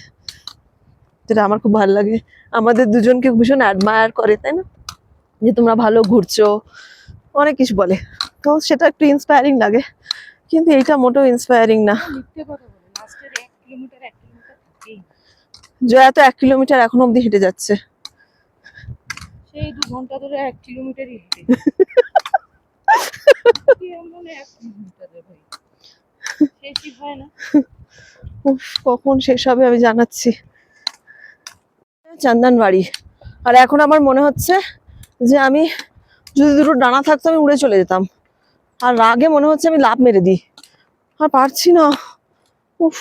যেটা আমার খুব ভালো লাগে। আমাদের দুজনকে ভীষণ অ্যাডমায়ার করে, তাই না, যে তোমরা ভালো ঘুরছো, অনেক কিছু বলে। তো সেটা একটু ইন্সপায়ারিং লাগে, কিন্তু এইটা মোটেও ইন্সপায়ারিং না। মিথ্যে কথা বলে লাস্টের 1 কিলোমিটার থাকেই। জয়া তো 1 কিলোমিটার এখনো অব্দি হেঁটে যাচ্ছে। সেই 2 ঘন্টা ধরে 1 কিলোমিটারই হেঁটে কি এমন 1 কিলোমিটার ভাই শেষই হয় না। উফ, কখন শেষ হবে আমি জানাচ্ছি। চন্দনবাড়ি। আর এখন আমার মনে হচ্ছে যে আমি যদি দুটো ডানা থাকতো আমি উড়ে চলে যেতাম। আর রাগে মনে হচ্ছে আমি লাফ মেরে দিই, আর পারছি না। উফ,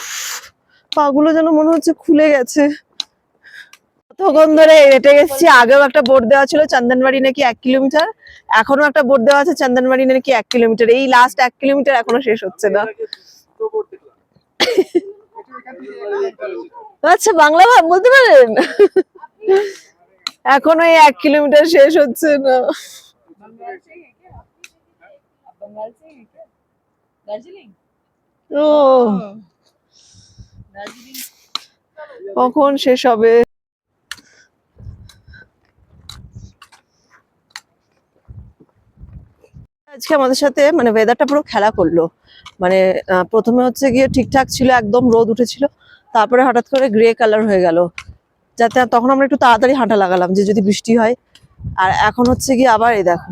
পাগুলো যেন মনে হচ্ছে খুলে গেছে। কতক্ষণ ধরে হেঁটে গেছি। আগেও একটা বোর্ড দেওয়া ছিল চন্দনবাড়ি নাকি 1 কিলোমিটার, এখনো একটা বোর্ড দেওয়া আছে চন্দনবাড়ি নাকি 1 কিলোমিটার। এই লাস্ট 1 কিলোমিটার এখনো শেষ হচ্ছে না। আচ্ছা, বাংলা বলতে পারেন? এখনো এই 1 কিলোমিটার শেষ হচ্ছে না। बंगाल से है क्या? दार्जिलिंग? ও, दार्जिलिंग কখন শেষ হবে? আজকে আমাদের সাথে মানে ওয়েদারটা পুরো খেলা করলো। মানে প্রথমে হচ্ছে গিয়ে ঠিকঠাক ছিল, একদম রোদ উঠেছিল, তারপরে হঠাৎ করে গ্রে কালার হয়ে গেল, যাতে তখন আমরা একটু তাড়াতাড়ি হাঁটা লাগালাম যে যদি বৃষ্টি হয়। আর এখন হচ্ছে গিয়ে আবার এই দেখো,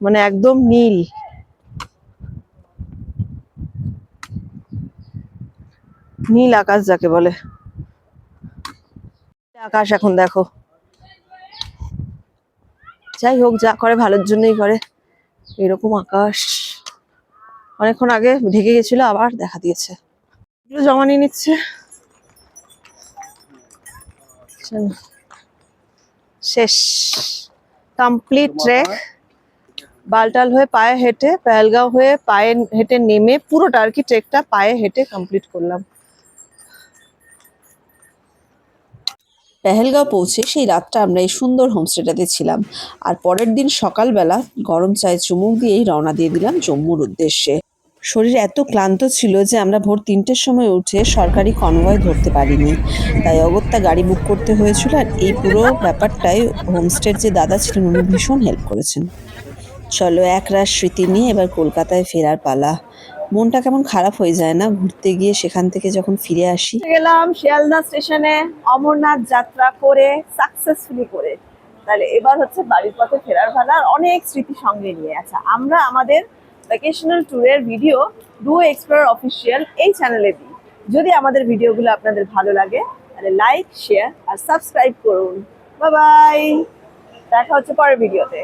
মানে একদম নীল। নীল আকাশ যাকে বলে, আকাশ এখন দেখো। যাই হোক, যা করে ভালোর জন্যই করে। এরকম আকাশ অনেকক্ষণ আগে ঢেকে গেছিল, আবার দেখা দিয়েছে। এগুলো জমা নিয়ে নিচ্ছে। চলো, শেষ, কমপ্লিট ট্রেক। বালটাল হয়ে পায়ে হেঁটে, পেহেলগাঁও হয়ে পায়ে হেঁটে নেমে, পুরোটা আর কি ট্রেকটা পায়ে হেঁটে কমপ্লিট করলাম। পেহেলগাঁও পৌঁছে সেই রাতটা আমরা এই সুন্দর হোমস্টেটাতে ছিলাম। আর পরের দিন সকালবেলা গরম চায়ে চুমুক দিয়েই রওনা দিয়ে দিলাম জম্মুর উদ্দেশ্যে। শরীর এত ক্লান্ত ছিল যে আমরা ভোর 3টের সময় উঠে সরকারি কনভয় ধরতে পারিনি, তাই অগত্যা গাড়ি বুক করতে হয়েছিল। আর এই পুরো ব্যাপারটাই হোমস্টের যে দাদা ছিলেন উনি ভীষণ হেল্প করেছেন। চলো, একরাশ স্মৃতি নিয়ে এবার কলকাতায় ফেরার পালা। মনটা কেমন খারাপ হয়ে যায় না ঘুরতে গিয়ে, সেখান থেকে যখন ফিরে আসি। গেলাম শিয়ালদা স্টেশনে অমরনাথ যাত্রা করে, সাকসেসফুলি করে। তাহলে এবার হচ্ছে বাড়ির পথে ফেরার পালা, আর অনেক স্মৃতি সঙ্গে নিয়ে। আচ্ছা, আমরা আমাদের ভ্যাকেশনাল ট্যুরের ভিডিও ডুও এক্সপ্লোরার অফিসিয়াল এই চ্যানেলে দিই। যদি আমাদের ভিডিওগুলো আপনাদের ভালো লাগে তাহলে লাইক, শেয়ার আর সাবস্ক্রাইব করুন। বাই বাই, দেখা হচ্ছে পরের ভিডিওতে।